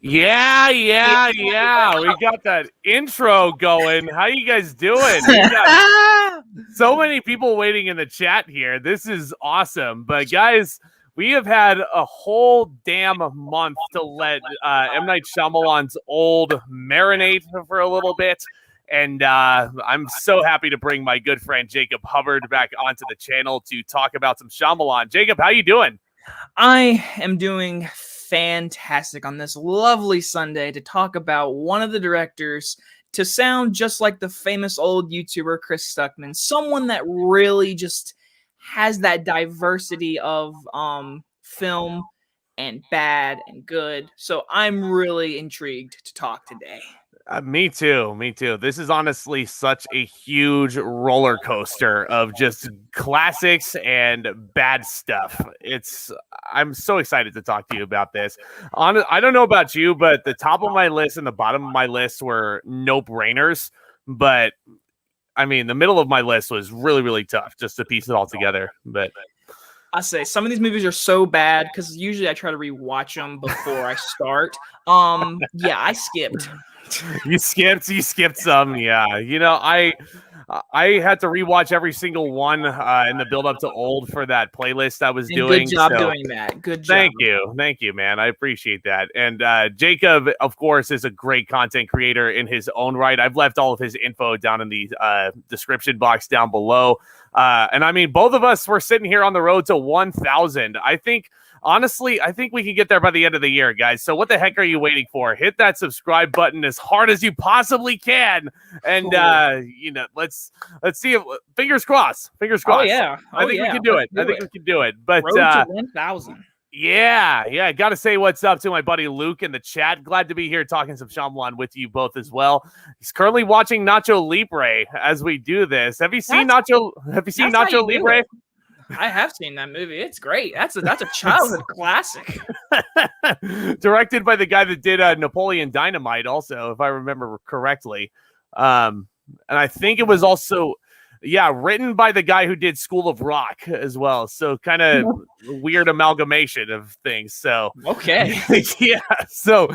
Yeah. We got that intro going. How you guys doing? We got so many people waiting in the chat here. This is awesome. But guys, we have had a whole damn month to let M. Night Shyamalan's Old marinate for a little bit. And I'm so happy to bring my good friend Jacob Hubbard back onto the channel to talk about some Shyamalan. Jacob, how you doing? I am doing fantastic on this lovely Sunday to talk about one of the directors to sound just like the famous old YouTuber Chris Stuckman, someone that really just has that diversity of film and bad and good. So I'm really intrigued to talk today. Me too. This is honestly such a huge roller coaster of just classics and bad stuff. I'm so excited to talk to you about this. I don't know about you, but the top of my list and the bottom of my list were no-brainers. But I mean, the middle of my list was really, really tough just to piece it all together. But I say some of these movies are so bad because usually I try to rewatch them before I start. Yeah, I skipped. You skipped some. Yeah. You know, I had to rewatch every single one in the build up to Old for that playlist I was doing. Good job doing that. Good job. Thank you, man. I appreciate that. And Jacob, of course, is a great content creator in his own right. I've left all of his info down in the description box down below. And I mean, both of us were sitting here on the road to 1,000. Honestly, I think we can get there by the end of the year, guys. So what the heck are you waiting for? Hit that subscribe button as hard as you possibly can. And, let's see if fingers crossed. Oh, yeah. I think we can do it. We can do it. But road to 1,000. Yeah. Got to say what's up to my buddy Luke in the chat. Glad to be here talking some Shyamalan with you both as well. He's currently watching Nacho Libre as we do this. Have you seen Nacho Libre? I have seen that movie. It's great. That's a childhood classic. Directed by the guy that did Napoleon Dynamite also, if I remember correctly. And I think it was also, written by the guy who did School of Rock as well. So kind of weird amalgamation of things. So okay. Yeah. So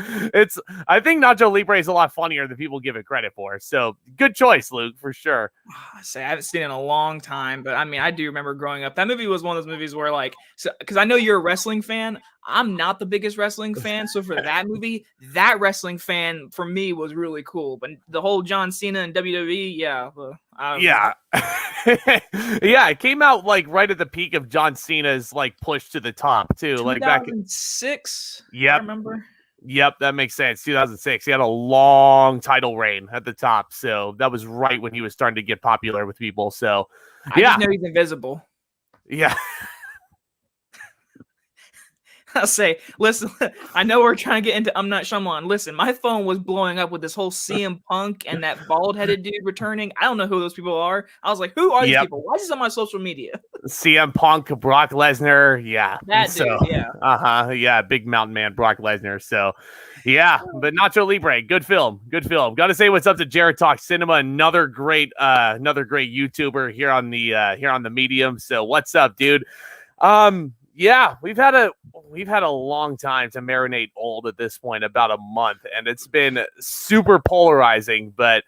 I think Nacho Libre is a lot funnier than people give it credit for. So good choice, Luke, for sure. I haven't seen it in a long time, but I mean, I do remember growing up. That movie was one of those movies where, like, because I know you're a wrestling fan. I'm not the biggest wrestling fan, so for that movie, that wrestling fan for me was really cool. But the whole John Cena and WWE, yeah, it came out like right at the peak of John Cena's like push to the top too, like back in 2006. Yep, I remember. Yep, that makes sense. 2006. He had a long title reign at the top, so that was right when he was starting to get popular with people. So, I just know he's invisible. Yeah. I'll say, listen, I know we're trying to get into I'm Not Shyamalan. Listen, my phone was blowing up with this whole CM Punk and that bald-headed dude returning. I don't know who those people are. I was like, who are these people? Why is this on my social media? CM Punk, Brock Lesnar, yeah. That dude, yeah. Yeah, big mountain man, Brock Lesnar. So, yeah, but Nacho Libre, good film. Got to say what's up to Jared Talk Cinema, another great YouTuber here on the medium. So, what's up, dude? Yeah, we've had a long time to marinate Old at this point, about a month, and it's been super polarizing, but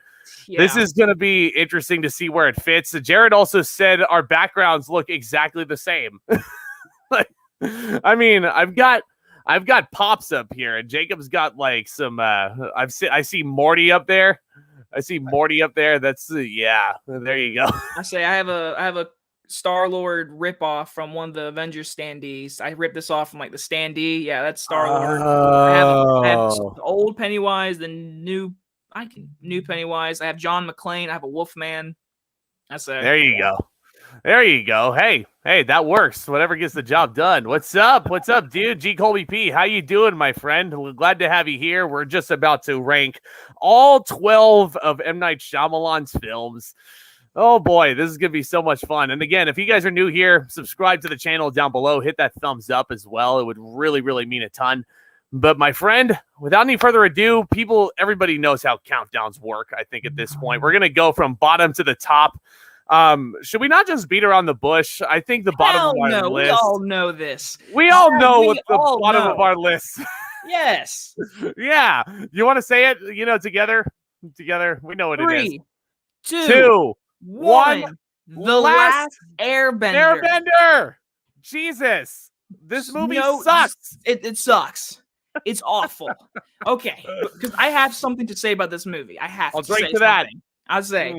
this is going to be interesting to see where it fits. Jared also said our backgrounds look exactly the same. I mean, I've got Pops up here, and Jacob's got like some I see Morty up there. That's there you go. I say I have a Star-Lord ripoff from one of the Avengers standees. I ripped this off from like the standee. Yeah, that's Star-Lord. I have the old Pennywise, the new Pennywise. I have John McClane. I have a Wolfman. That's it. There you go. Hey, that works. Whatever gets the job done. What's up, dude? G. Colby P. How you doing, my friend? We're glad to have you here. We're just about to rank all 12 of M. Night Shyamalan's films. Oh boy, this is going to be so much fun. And again, if you guys are new here, subscribe to the channel down below. Hit that thumbs up as well. It would really, really mean a ton. But my friend, without any further ado, everybody knows how countdowns work, I think, at this point. We're going to go from bottom to the top. Should we not just beat around the bush? I think the bottom of our list. We all know this. We all know what the bottom of our list. Yes. Yeah. You want to say it? Together. Together. We know what it is. 3, 2, 2, 1. 1. The Last Airbender. Airbender. Jesus. This movie sucks. It sucks. It's awful. Okay, because I have something to say about this movie. I'll drink to that. I'll say.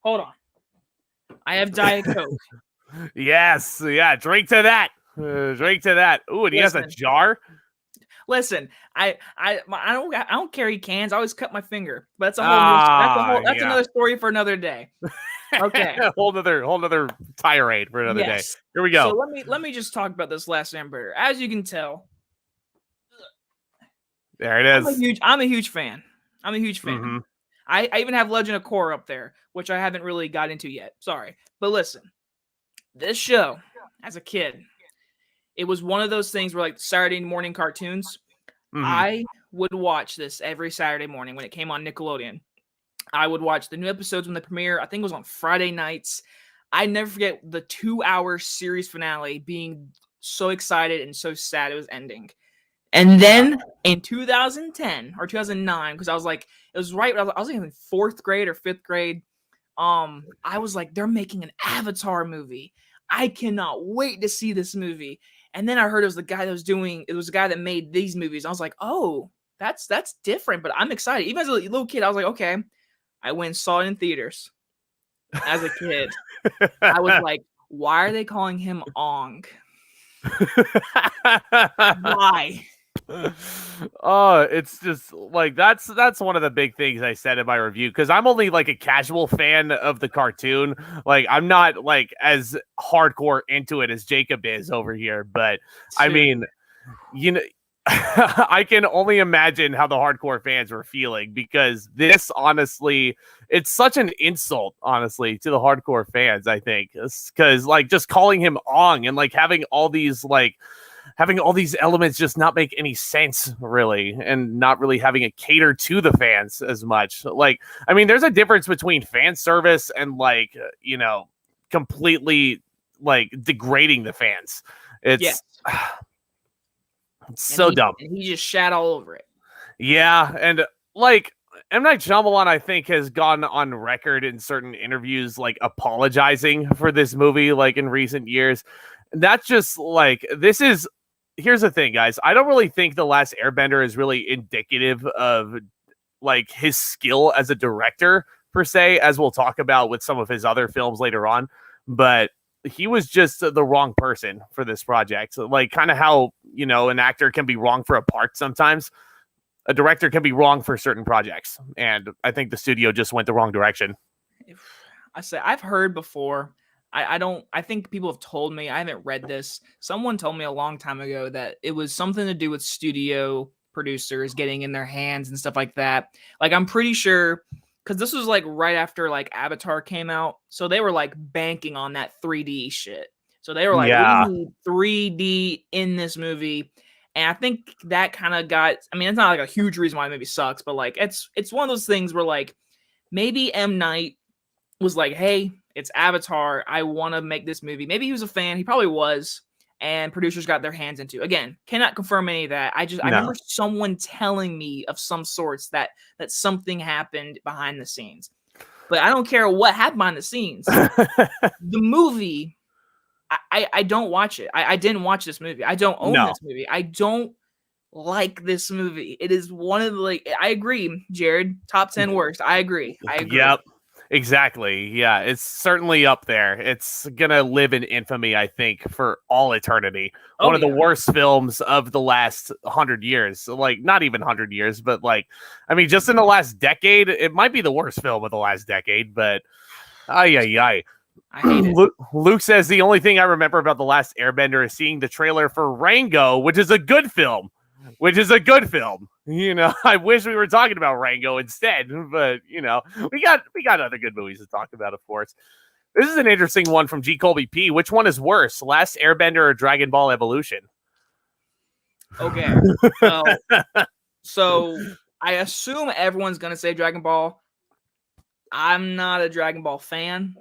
Hold on. I have Diet Coke. Yes. Yeah. Drink to that. Drink to that. Ooh, and he has a jar. Listen, I don't carry cans. I always cut my finger. But that's another story for another day. Okay. whole other tirade for another day. Here we go. So let me just talk about this Last Airbender. As you can tell, there it is. I'm a huge fan. Mm-hmm. I even have Legend of Korra up there, which I haven't really got into yet. Sorry. But listen, this show, as a kid, it was one of those things where, like, Saturday morning cartoons, I would watch this every Saturday morning when it came on Nickelodeon. I would watch the new episodes when they premiere. I think it was on Friday nights. I never forget the 2-hour series finale being so excited and so sad it was ending. And then in 2010 or 2009, because I was like, it was right. I was in 4th grade or 5th grade. I was like, they're making an Avatar movie. I cannot wait to see this movie. And then I heard it was the guy that made these movies. I was like, oh, that's different, but I'm excited. Even as a little kid, I was like, okay. I went and saw it in theaters as a kid. I was like, why are they calling him Ong? Why? Oh, it's just like that's one of the big things I said in my review, because I'm only like a casual fan of the cartoon. Like, I'm not like as hardcore into it as Jacob is over here, but I mean, I can only imagine how the hardcore fans were feeling, because this, honestly, it's such an insult, honestly, to the hardcore fans, I think, because like just calling him Ong and like having all these elements just not make any sense, really, and not really having it cater to the fans as much. Like, I mean, there's a difference between fan service and like, completely like degrading the fans. It's so dumb. And he just shat all over it. Yeah, and like M. Night Shyamalan, I think, has gone on record in certain interviews like apologizing for this movie, like in recent years. That's just like, here's the thing, guys. I don't really think The Last Airbender is really indicative of like his skill as a director per se, as we'll talk about with some of his other films later on. But he was just the wrong person for this project. So, like, kind of how, an actor can be wrong for a part sometimes. A director can be wrong for certain projects. And I think the studio just went the wrong direction. I've heard before. I think people have told me, I haven't read this. Someone told me a long time ago that it was something to do with studio producers getting in their hands and stuff like that. Like, I'm pretty sure, because this was like right after like Avatar came out. So they were like banking on that 3D shit. So they were like, we need 3D in this movie. And I think that kind of it's not like a huge reason why the movie sucks, but like, it's one of those things where like, maybe M. Night was like, hey, it's Avatar. I want to make this movie. Maybe he was a fan. He probably was. And producers got their hands into. Again, cannot confirm any of that. I remember someone telling me of some sorts that something happened behind the scenes. But I don't care what happened behind the scenes. The movie, I don't watch it. I didn't watch this movie. I don't own this movie. I don't like this movie. It is one of the, I agree, Jared. Top 10 worst. I agree. Yep. Exactly. Yeah, it's certainly up there. It's gonna live in infamy, I think, for all eternity. One of the worst films of the last 100 years. Like, not even 100 years, but like, just in the last decade, it might be the worst film of the last decade. But I hate it. Luke says the only thing I remember about The Last Airbender is seeing the trailer for Rango, which is a good film. I wish we were talking about Rango instead, but we got other good movies to talk about, of course. This is an interesting one from G. Colby P. Which one is worse, Last Airbender or Dragon Ball Evolution? Okay. So I assume everyone's gonna say Dragon Ball. I'm not a Dragon Ball fan.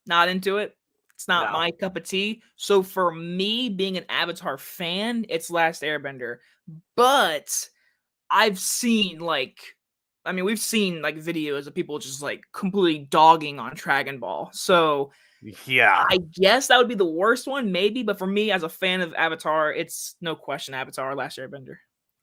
Not into it. It's not my cup of tea. So for me, being an Avatar fan, it's Last Airbender. But I've seen we've seen like videos of people just like completely dogging on Dragon Ball. So yeah, I guess that would be the worst one, maybe. But for me, as a fan of Avatar, it's no question Avatar, Last Airbender.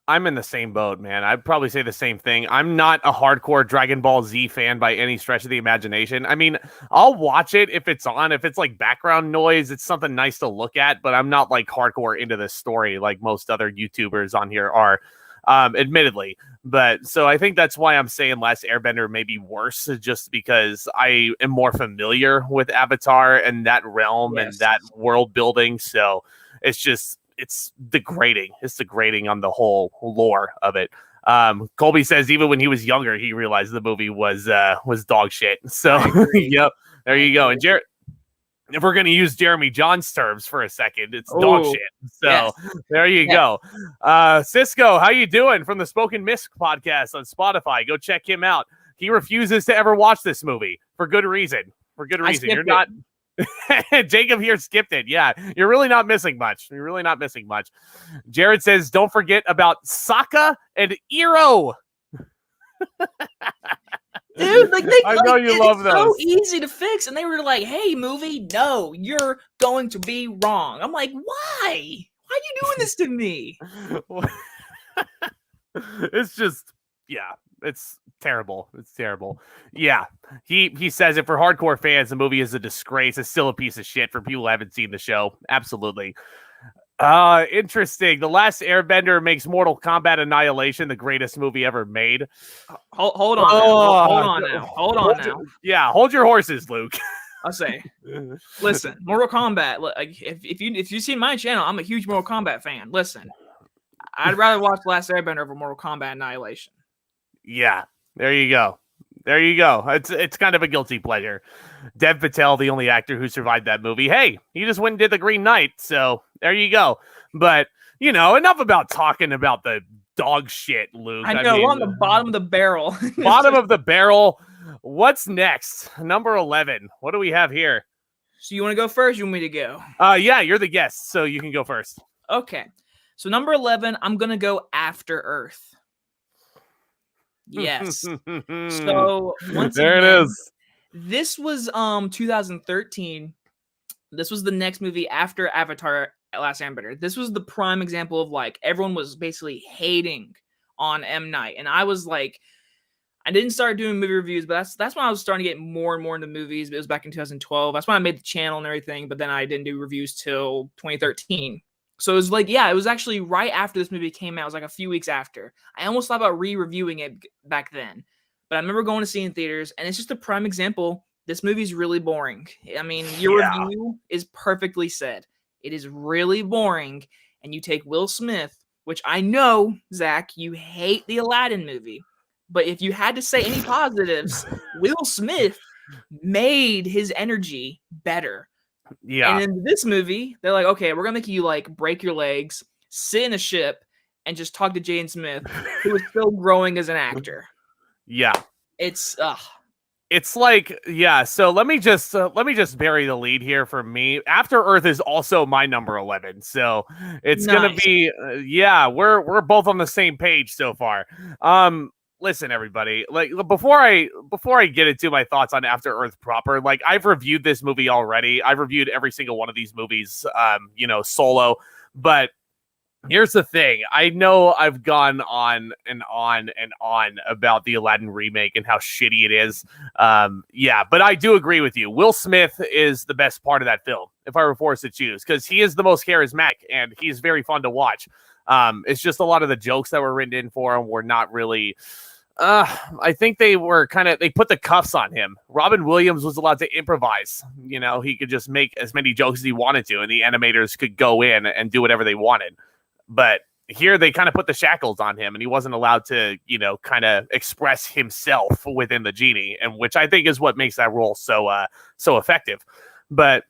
I'm in the same boat, man. I'd probably say the same thing. I'm not a hardcore Dragon Ball Z fan by any stretch of the imagination. I mean, I'll watch it if it's on. If it's like background noise, it's something nice to look at, but I'm not like hardcore into this story like most other YouTubers on here are, admittedly. But so I think that's why I'm saying Last Airbender may be worse, just because I am more familiar with Avatar and that realm and that world building. So it's degrading. It's degrading on the whole lore of it. Colby says even when he was younger, he realized the movie was dog shit. So, yep, there you go. And Jared, if we're going to use Jeremy John's terms for a second, it's dog shit. So there you go. Cisco, how you doing? From the Spoken Misc podcast on Spotify. Go check him out. He refuses to ever watch this movie for good reason. You're not. Jacob here skipped it. Yeah, you're really not missing much. Jared says, don't forget about Sokka and Iroh. Dude, I know you love those. So easy to fix, and they were like, "Hey, movie, no, you're going to be wrong." I'm like, "Why? Why are you doing this to me?" It's just, it's terrible. Yeah, he says it for hardcore fans. The movie is a disgrace. It's still a piece of shit for people who haven't seen the show. Absolutely. Interesting. The Last Airbender makes Mortal Kombat Annihilation the greatest movie ever made. Hold on now. Yeah, hold your horses, Luke. I'll say, listen, Mortal Kombat. Like, if you've seen my channel, I'm a huge Mortal Kombat fan. Listen, I'd rather watch Last Airbender over Mortal Kombat Annihilation. Yeah, there you go. It's kind of a guilty pleasure. Dev Patel, the only actor who survived that movie. Hey, he just went and did the Green Knight, so there you go. But, enough about talking about the dog shit, Luke. I know, we're on the bottom of the barrel. Bottom of the barrel. What's next? Number 11. What do we have here? So you want to go first? You want me to go? Yeah, you're the guest, so you can go first. Okay. So number 11, I'm going to go After Earth. Yes. So once there again, it is. This was 2013. This was the next movie after Avatar Last Airbender. This was the prime example of like everyone was basically hating on M. Night. And I was like, I didn't start doing movie reviews, but that's when I was starting to get more and more into movies. It was back in 2012. That's when I made the channel and everything, but then I didn't do reviews till 2013. So it was like, it was actually right after this movie came out. It was like a few weeks after. I almost thought about re-reviewing it back then. But I remember going to see it in theaters, and it's just a prime example. This movie's really boring. I mean, your review is perfectly said. It is really boring, and you take Will Smith, which I know, Zach, you hate the Aladdin movie. But if you had to say any positives, Will Smith made his energy better. Yeah. And in this movie, they're like, okay, we're going to make you like break your legs, sit in a ship, and just talk to Jaden Smith, who is still growing as an actor. Yeah. It's like, so let me just bury the lead here for me. After Earth is also my number 11. So it's going to be, we're both on the same page so far. Listen, everybody, like before I get into my thoughts on After Earth proper, like I've reviewed this movie already. I've reviewed every single one of these movies, solo, but here's the thing. I know I've gone on and on and on about the Aladdin remake and how shitty it is. But I do agree with you. Will Smith is the best part of that film, if I were forced to choose, because he is the most charismatic and he's very fun to watch. It's just a lot of the jokes that were written in for him were not really... I think they were they put the cuffs on him. Robin Williams was allowed to improvise. He could just make as many jokes as he wanted to, and the animators could go in and do whatever they wanted. But here they kind of put the shackles on him, and he wasn't allowed to, kind of express himself within the genie, and which I think is what makes that role so effective. But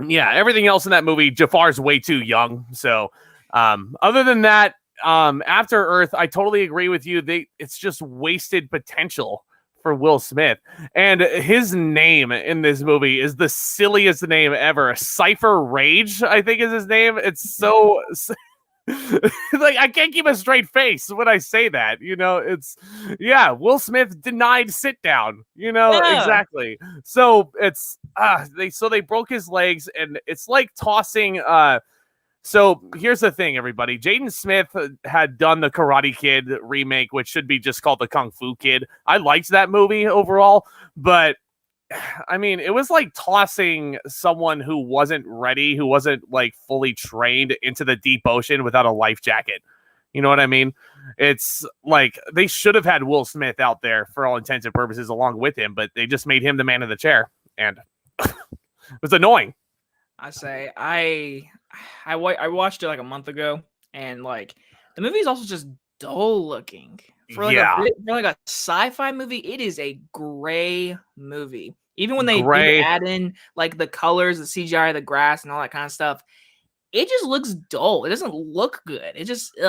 yeah, everything else in that movie, Jafar's way too young. So other than that, After Earth, I totally agree with you. It's just wasted potential for Will Smith. And his name in this movie is the silliest name ever. Cypher Rage, I think is his name. It's so like I can't keep a straight face when I say that. It's Will Smith denied sit down. Exactly. So it's they broke his legs, and it's like tossing. So here's the thing, everybody. Jaden Smith had done the Karate Kid remake, which should be just called the Kung Fu Kid. I liked that movie overall, but I mean, it was like tossing someone who wasn't ready, who wasn't like fully trained into the deep ocean without a life jacket. You know what I mean? It's like they should have had Will Smith out there for all intents and purposes along with him, but they just made him the man of the chair, and it was annoying. I say I watched it like a month ago, and like the movie is also just dull looking for like a sci-fi movie. It is a gray movie. Even when they do add in like the colors, the CGI, the grass, and all that kind of stuff, it just looks dull. It doesn't look good. It just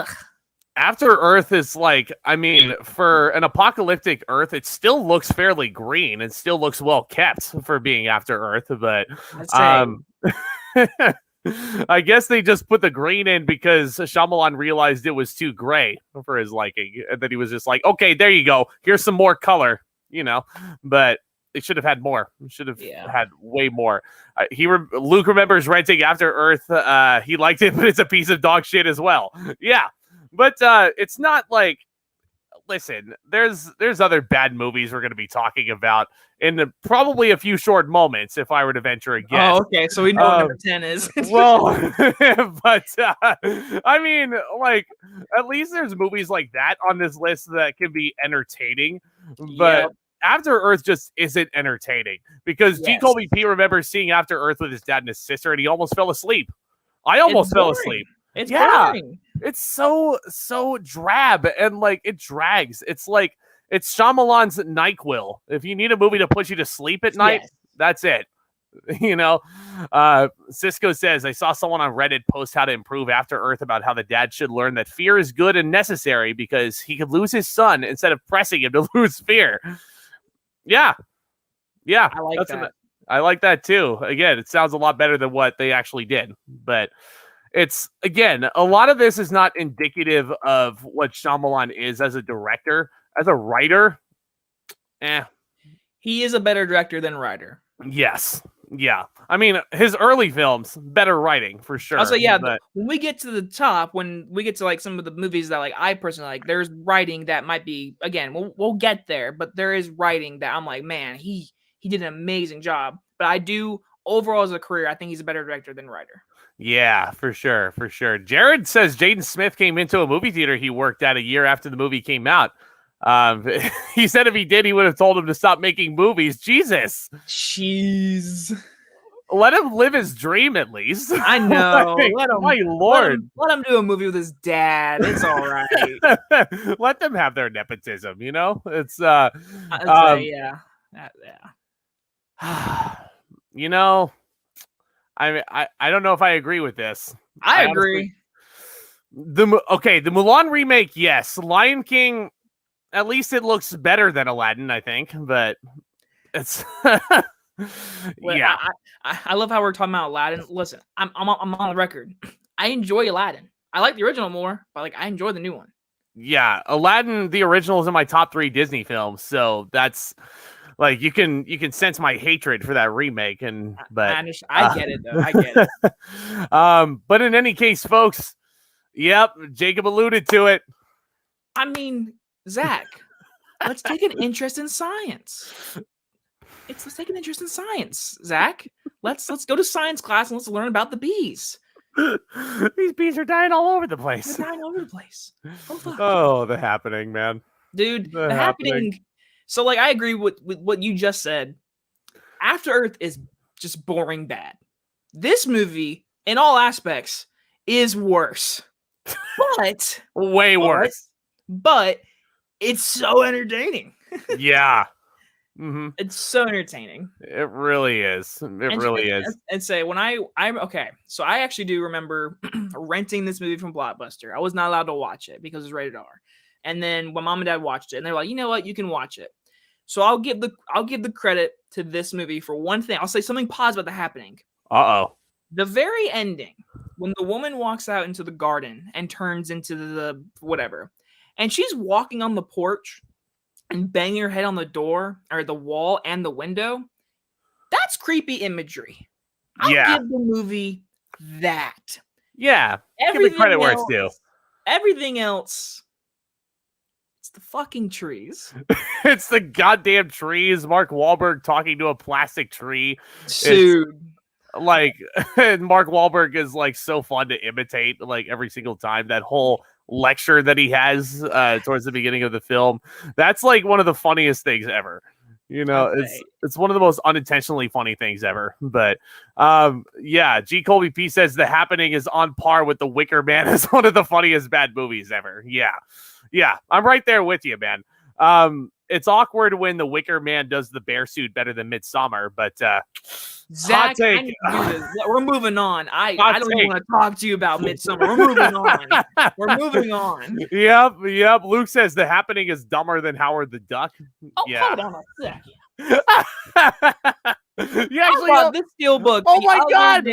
After Earth is like, I mean, for an apocalyptic Earth, it still looks fairly green. It still looks well kept for being After Earth, but I guess they just put the green in because Shyamalan realized it was too gray for his liking, and then he was just like, "Okay, there you go. Here's some more color," But they should have had more. Should have had way more. Luke remembers renting After Earth. He liked it, but it's a piece of dog shit as well. Yeah, but it's not like. Listen, there's other bad movies we're going to be talking about in probably a few short moments if I were to venture a guess. Oh, okay. So we know what number 10 is. Well, but I mean, like, at least there's movies like that on this list that can be entertaining. But After Earth just isn't entertaining because G. Colby P. remembers seeing After Earth with his dad and his sister, and he almost fell asleep. I almost fell asleep. It's boring. It's so drab, and like it drags. It's like it's Shyamalan's NyQuil. If you need a movie to put you to sleep at night, that's it. Cisco says, I saw someone on Reddit post how to improve After Earth about how the dad should learn that fear is good and necessary because he could lose his son instead of pressing him to lose fear. Yeah. I like that. I like that too. Again, it sounds a lot better than what they actually did, but it's, again, a lot of this is not indicative of what Shyamalan is as a director. As a writer, he is a better director than writer. Yes. Yeah. I mean, his early films, better writing for sure. Also, but when we get to the top, when we get to like some of the movies that like I personally like, there's writing that might be, again, we'll get there, but there is writing that I'm like, man, he did an amazing job. But I do, overall as a career, I think he's a better director than writer. Yeah, for sure. Jared says Jaden Smith came into a movie theater he worked at a year after the movie came out. He said if he did, he would have told him to stop making movies. Jesus. Jeez. Let him live his dream at least. I know. My Lord. Let him do a movie with his dad. It's all right. Let them have their nepotism, It's yeah. I don't know if I agree with this. I agree. The Mulan remake, yes. Lion King, at least it looks better than Aladdin, I think, but it's I love how we're talking about Aladdin. Listen, I'm on the record. I enjoy Aladdin. I like the original more, but like I enjoy the new one. Yeah, Aladdin, the original, is in my top 3 Disney films, so that's like you can sense my hatred for that remake, but I get it though. I get it. But in any case, folks, yep, Jacob alluded to it. I mean, Zach, let's take an interest in science. Let's take an interest in science, Zach. Let's go to science class and let's learn about the bees. These bees are dying all over the place. They're dying all over the place. Oh, fuck. Oh, the happening, man. Dude, the happening. So, like, I agree with what you just said. After Earth is just boring bad. This movie, in all aspects, is worse. But way worse. But it's so entertaining. Yeah. Mm-hmm. It's so entertaining. It really is. Really is. And say when I'm okay. So I actually do remember renting this movie from Blockbuster. I was not allowed to watch it because it's rated R. And then when mom and dad watched it, and they're like, you know what, you can watch it. So I'll give the credit to this movie for one thing. I'll say something positive about The Happening. Uh-oh. The very ending, when the woman walks out into the garden and turns into the whatever, and she's walking on the porch and banging her head on the door or the wall and the window, that's creepy imagery. I'll give the movie that. Yeah. Give the credit where it's due. Everything else, it's the fucking trees. It's the goddamn trees. Mark Wahlberg talking to a plastic tree. Dude. Like, Mark Wahlberg is like so fun to imitate, like every single time. That whole lecture that he has towards the beginning of the film, that's like one of the funniest things ever. You know, it's one of the most unintentionally funny things ever. But G. Colby P says The Happening is on par with The Wicker Man as one of the funniest bad movies ever. Yeah, I'm right there with you, man. It's awkward when The Wicker Man does the bear suit better than Midsommar, but Zack, hot take. We're moving on. I don't even want to talk to you about Midsommar. We're moving on. Yep. Luke says The Happening is dumber than Howard the Duck. Hold on a second. You actually I bought this steelbook. Oh my god!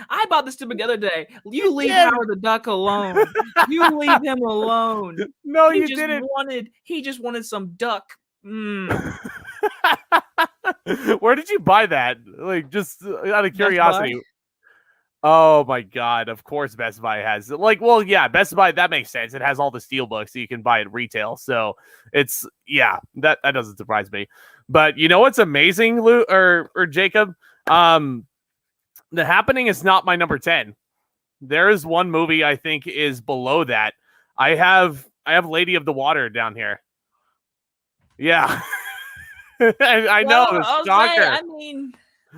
I bought this steelbook the other day. You leave Howard the Duck alone. You leave him alone. No, you didn't. He just wanted some duck. Where did you buy that? Like, just out of curiosity. Oh my god! Of course, Best Buy has it. Like, well, yeah, Best Buy, that makes sense. It has all the steelbooks so you can buy it retail. So it's that doesn't surprise me. But you know what's amazing, Lou or Jacob? The Happening is not my number 10. There is one movie I think is below that. I have Lady of the Water down here. Yeah. I know, a shocker.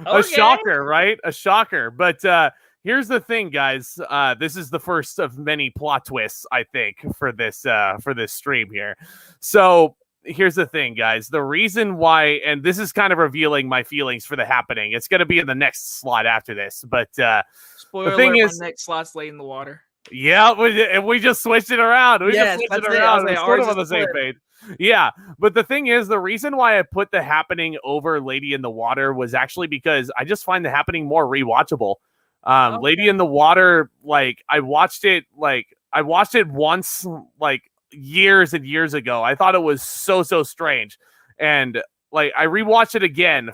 A shocker, right? A shocker. But here's the thing, guys. This is the first of many plot twists, I think, for this stream here. So here's the thing, guys. The reason why, and this is kind of revealing my feelings for The Happening. It's going to be in the next slot after this, but spoiler the thing alert, is, my next slot's Lady in the Water. Yeah, we just switched it around. We just switched it around. We're sort of on the same page. Yeah, but the thing is, the reason why I put The Happening over Lady in the Water was actually because I just find The Happening more rewatchable. Lady in the Water, like I watched it once, like years and years ago. I thought it was so strange, and like I rewatched it again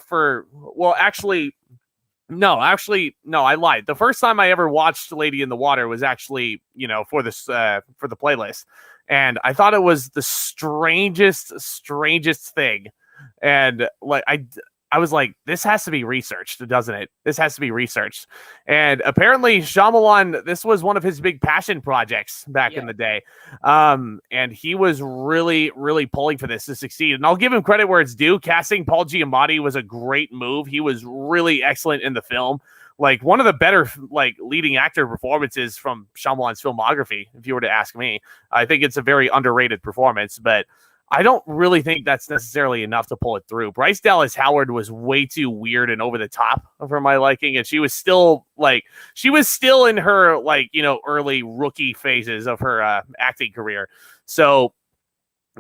no, I lied. The first time I ever watched Lady in the Water was actually, for this for the playlist, and I thought it was the strangest thing, and like I was like, this has to be researched, doesn't it? This has to be researched. And apparently Shyamalan, this was one of his big passion projects back in the day. And he was really pulling for this to succeed. And I'll give him credit where it's due. Casting Paul Giamatti was a great move. He was really excellent in the film. Like one of the better like leading actor performances from Shyamalan's filmography, if you were to ask me. I think it's a very underrated performance, but I don't really think that's necessarily enough to pull it through. Bryce Dallas Howard was way too weird and over the top for my liking, and she was still in her early rookie phases of her acting career. So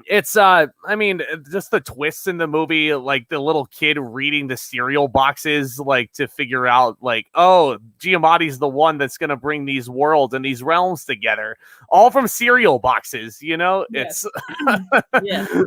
it's just the twists in the movie, like the little kid reading the cereal boxes, like to figure out like, oh, Giamatti's the one that's going to bring these worlds and these realms together, all from cereal boxes, It's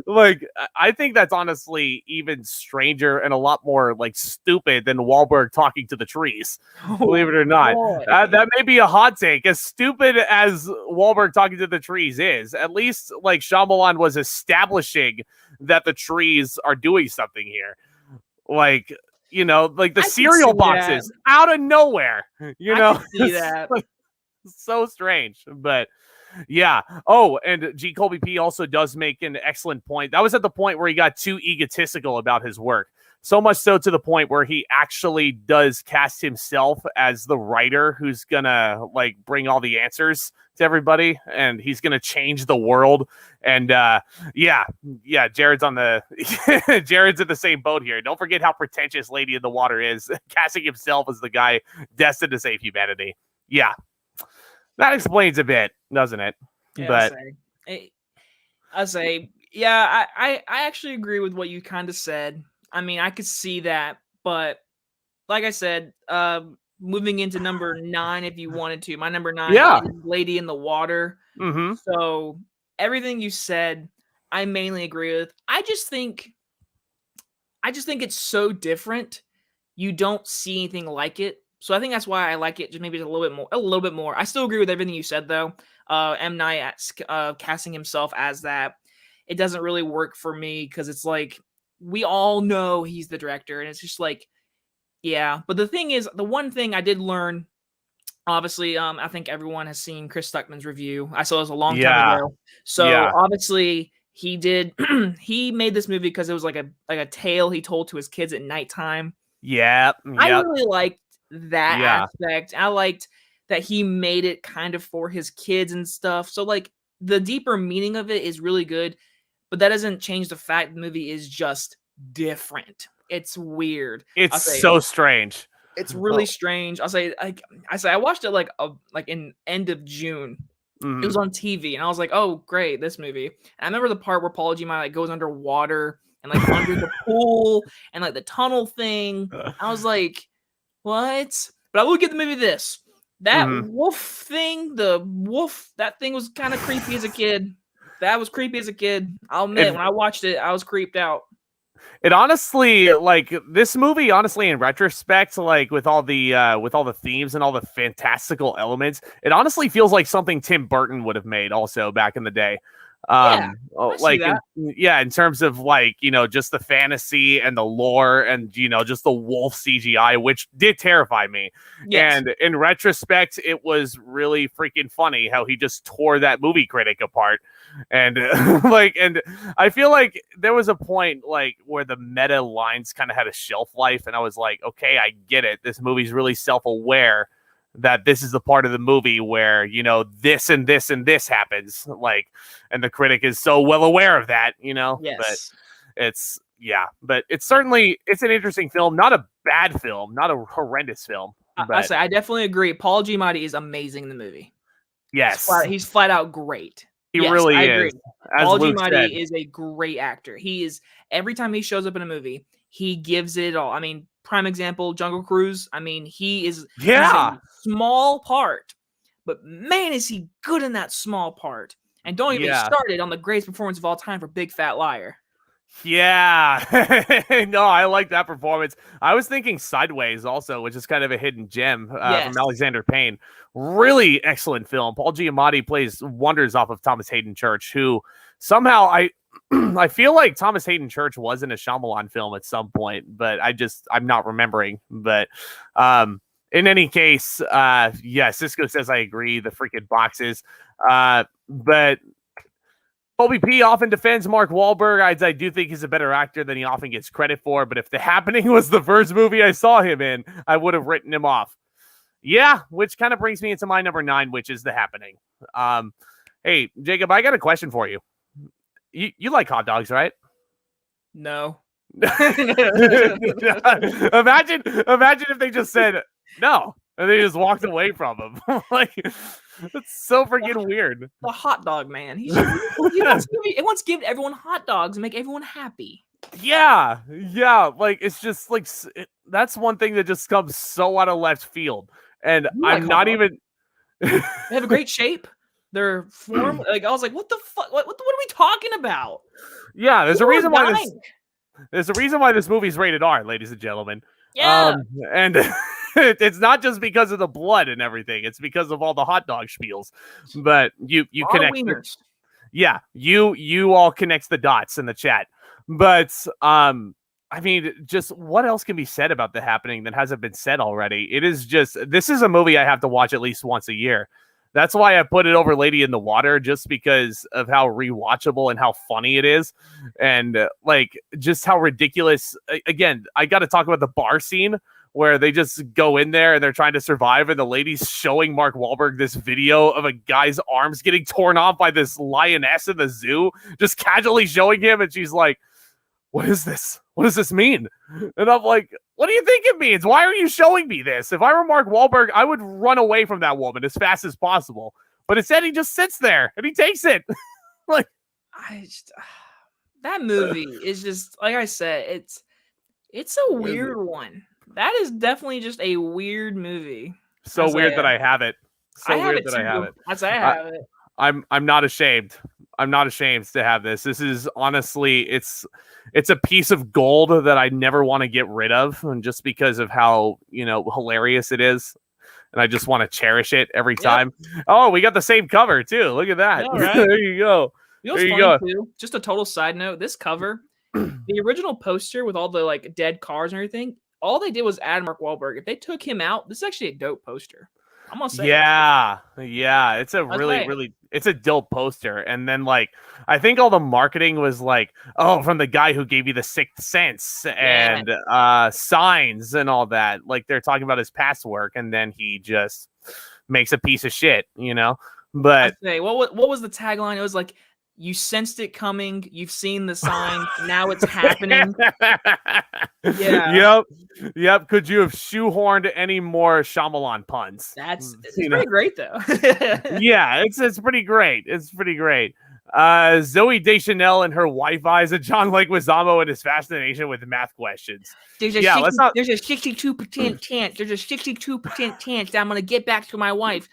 like, I think that's honestly even stranger and a lot more like stupid than Wahlberg talking to the trees, believe it or not. That may be a hot take. As stupid as Wahlberg talking to the trees is, at least like Shyamalan was establishing that the trees are doing something here. Like, like the cereal boxes out of nowhere, I can see that. So strange, but yeah. Oh, and G. Colby P also does make an excellent point. That was at the point where he got too egotistical about his work. So much so to the point where he actually does cast himself as the writer who's gonna like bring all the answers to everybody, and he's gonna change the world. And Jared's on the Jared's in the same boat here. Don't forget how pretentious Lady in the Water is, casting himself as the guy destined to save humanity. Yeah, that explains a bit, doesn't it? Yeah, but I say Yeah, I actually agree with what you kind of said. I mean, I could see that, but like I said, moving into number 9 if you wanted to. My number 9 Yeah. is Lady in the Water. Mm-hmm. So everything you said, I mainly agree with. I just think it's so different. You don't see anything like it. So I think that's why I like it just maybe a little bit more. A little bit more. I still agree with everything you said though. M Night casting himself as that, it doesn't really work for me because it's like we all know he's the director, and it's just like, yeah. But the thing is, the one thing I did learn, obviously, I think everyone has seen Chris Stuckman's review. I saw it was a long time Yeah. ago. So Yeah. obviously he did he made this movie because it was like a tale he told to his kids at nighttime. Yep. I Yep. really liked that Yeah. aspect. I liked that he made it kind of for his kids and stuff. So like the deeper meaning of it is really good, but that doesn't change the fact the movie is just different. It's weird. It's I'll say so strange. it's really strange. I watched it like in end of June. It was Mhm. on TV, and I was like, "Oh, great, this movie." And I remember the part where Paul Giamatti like goes underwater and like under the pool and like the tunnel thing. I was like, "What?" But I will give the movie this: that Mhm. wolf thing, that thing was kind of creepy as a kid. That was creepy as a kid. I'll admit, It when I watched it, I was creeped out. It honestly, like, this movie, honestly, in retrospect, like with all the themes and all the fantastical elements, it honestly feels like something Tim Burton would have made also back in the day. Yeah, I see Like that. in terms of like, just the fantasy and the lore and just the wolf CGI, which did terrify me. Yes. And in retrospect, it was really freaking funny how he just tore that movie critic apart. And and I feel like there was a point like where the meta lines kind of had a shelf life, and I was like, okay, I get it. This movie's really self-aware that this is the part of the movie where this and this and this happens, like, and the critic is so well aware of that, But Yes. but it's an interesting film, not a bad film, not a horrendous film, but I definitely agree. Paul Giamatti is amazing in the movie. yes, He's flat out great. he Yes, I really agree. is. As Paul Luke said, Giamatti is a great actor. He is every time he shows up in a movie, he gives it all. I mean, prime example, Jungle Cruise. I mean, he's yeah, a small part, but man, is he good in that small part. And don't even get me yeah. started on the greatest performance of all time for Big Fat Liar. Yeah. No, I like that performance. I was thinking Sideways also, which is kind of a hidden gem Yes. from Alexander Payne. Really excellent film. Paul Giamatti plays wonders off of Thomas Hayden Church, who somehow I feel like Thomas Hayden Church was in a Shyamalan film at some point, but I'm not remembering. But in any case, yeah, Cisco says I agree. The freaking boxes. But Colby P often defends Mark Wahlberg. I do think he's a better actor than he often gets credit for, but if The Happening was the first movie I saw him in, I would have written him off. Yeah, which kind of brings me into my number 9, which is The Happening. Hey, Jacob, I got a question for you. You like hot dogs, right? No. Imagine if they just said no, and they just walked away from him. Like, that's so freaking weird. The hot dog man. He wants to give everyone hot dogs and make everyone happy. Yeah. Like, it's just like that's one thing that just comes so out of left field, and I'm not even. They have a great shape. Their form, like I was like, what the fuck? What are we talking about? Yeah, there's a reason why dying. there's a reason why this movie's rated R, ladies and gentlemen. Yeah. And it's not just because of the blood and everything. It's because of all the hot dog spiels. But you connect. Yeah, you all connects the dots in the chat. But I mean, just what else can be said about The Happening that hasn't been said already? This is a movie I have to watch at least once a year. That's why I put it over Lady in the Water, just because of how rewatchable and how funny it is. And like, just how ridiculous. Again, I got to talk about the bar scene where they just go in there and they're trying to survive. And the lady's showing Mark Wahlberg this video of a guy's arms getting torn off by this lioness in the zoo, just casually showing him. And she's like, what is this? What does this mean? And I'm like, what do you think it means? Why are you showing me this? If I were Mark Wahlberg, I would run away from that woman as fast as possible. But instead, he just sits there and he takes it. Like, that movie is just like I said, it's a weird one. That is definitely just a weird movie. So weird that I have it. So I have weird it that too. I have it. I say I have it. I'm not ashamed. I'm not ashamed to have this. This is honestly, it's a piece of gold that I never want to get rid of, and just because of how hilarious it is, and I just want to cherish it every time. Oh, we got the same cover too. Look at that. Yeah, right. There you go. There you go. Too, just a total side note. This cover, the original poster with all the like dead cars and everything, all they did was add Mark Wahlberg. If they took him out, this is actually a dope poster. I'm gonna say. Yeah. It's a really it's a dope poster. And then like I think all the marketing was like, oh, from the guy who gave you the Sixth Sense and Signs and all that. Like they're talking about his past work, and then he just makes a piece of shit, But what was the tagline? It was like, you sensed it coming. You've seen the sign. Now it's happening. Yeah. Yep. Could you have shoehorned any more Shyamalan puns? It's pretty great though. Yeah, it's pretty great. It's pretty great. Zoe Deschanel and her Wi-Fi's a John Leguizamo and his fascination with math questions. There's a 62% chance. There's a 62% chance that I'm gonna get back to my wife.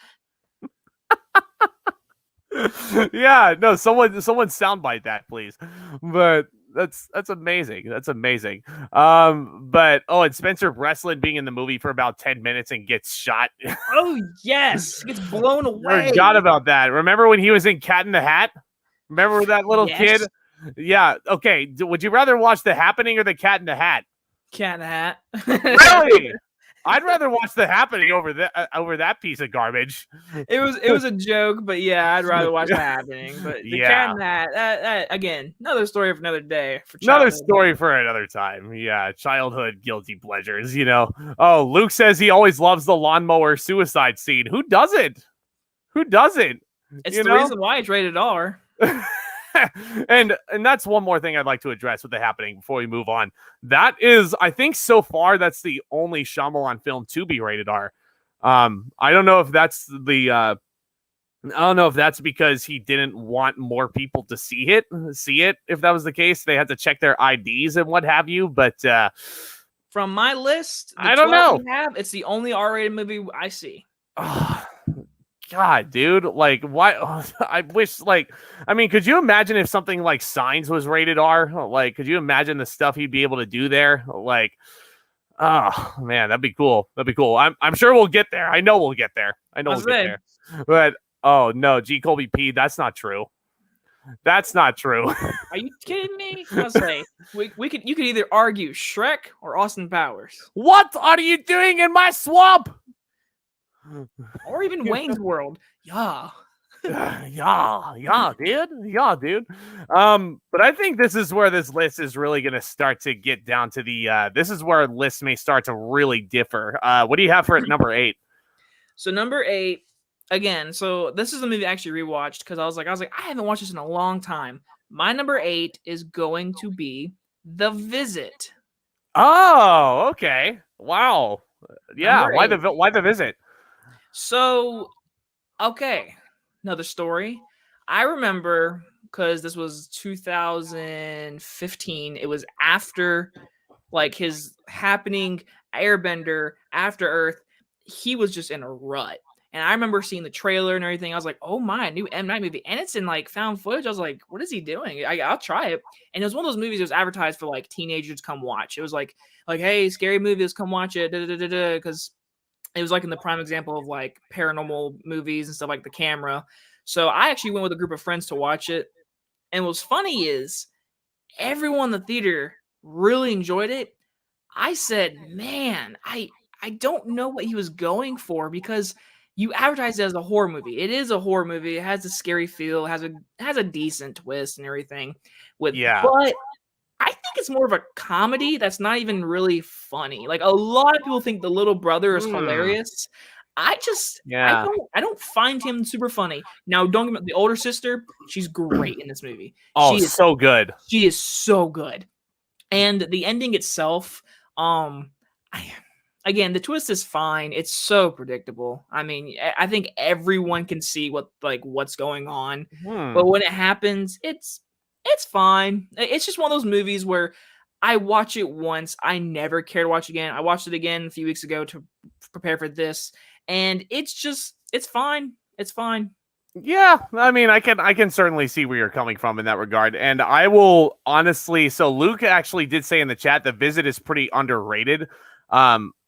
Yeah, no, someone soundbite that, please. But that's amazing. That's amazing. But and Spencer Breslin being in the movie for about 10 minutes and gets shot. Oh yes, gets blown away. Forgot about that. Remember when he was in Cat in the Hat? Remember that little kid? Yeah. Okay. Would you rather watch The Happening or The Cat in the Hat? Cat in the Hat. Really? I'd rather watch The Happening over that piece of garbage. It was a joke, but yeah, I'd rather watch The Happening. But the Cat in the Hat, that again, another story for another day. Another story for another time. Yeah, childhood guilty pleasures. Oh, Luke says he always loves the lawnmower suicide scene. Who doesn't? It's the reason why it's rated R. and that's one more thing I'd like to address with The Happening before we move on. That is, I think so far, that's the only Shyamalan film to be rated R. I don't know if that's because he didn't want more people to see it. If that was the case, they had to check their IDs and what have you. But from my list, I don't know. It's the only R-rated movie I see. God, dude, like, why? I wish, could you imagine if something like Signs was rated R? Like, could you imagine the stuff he'd be able to do there? Like, oh man, that'd be cool. I'm sure we'll get there. I know we'll get there. There. But oh no, G. Colby P, that's not true. That's not true. Are you kidding me? I'll say you could either argue Shrek or Austin Powers. What are you doing in my swamp? Or even Wayne's World. Yeah, dude. But I think this is where this list is really going to start to get down to this is where lists may start to really differ. What do you have for number 8? So number 8, again, so this is a movie I actually rewatched because I was like, I haven't watched this in a long time. My number 8 is going to be The Visit. Oh, okay. Wow. Yeah. Why the Visit? So, okay, another story. I remember because this was 2015. It was after, like, his Happening, Airbender, After Earth. He was just in a rut. And I remember seeing the trailer and everything. I was like, oh my, new M. Night movie. And it's in, like, found footage. I was like, what is he doing? I'll try it. And it was one of those movies that was advertised for, like, teenagers to come watch. It was like, hey, scary movies, come watch it. Because it was like in the prime example of like paranormal movies and stuff, like The Camera. So I actually went with a group of friends to watch it. And what's funny is everyone in the theater really enjoyed it. I said, man, I don't know what he was going for, because you advertise it as a horror movie. It is a horror movie. It has a scary feel. It has a decent twist and everything. But I think it's more of a comedy that's not even really funny. Like, a lot of people think The Little Brother is hilarious. I don't find him super funny. Now, don't get me, the older sister, she's great in this movie. Oh, she is so good. She is so good. And the ending itself, again, the twist is fine. It's so predictable. I mean, I think everyone can see what's going on. But when it happens, it's It's fine. It's just one of those movies where I watch it once, I never care to watch again. I watched it again a few weeks ago to prepare for this, and it's fine. It's fine. Yeah, I mean, I can certainly see where you're coming from in that regard, and I will honestly. So Luke actually did say in the chat, The Visit is pretty underrated.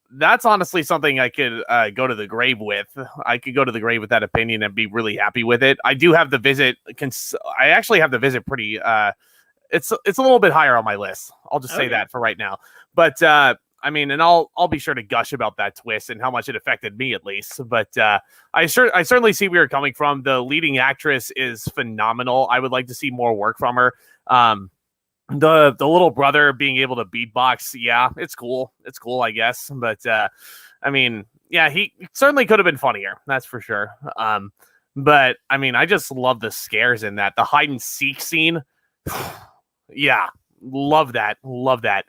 That's honestly something I could go to the grave with. I could go to the grave with that opinion and be really happy with it. I do have The Visit. I actually have The Visit pretty. It's a little bit higher on my list. I'll just say that for right now. But I mean, and I'll be sure to gush about that twist and how much it affected me, at least. But I certainly see where you're coming from. The leading actress is phenomenal. I would like to see more work from her. The little brother being able to beatbox, yeah, it's cool. It's cool, I guess. But I mean, yeah, he certainly could have been funnier. That's for sure. But I mean, I just love the scares in that. The hide and seek scene. Yeah, love that. Love that.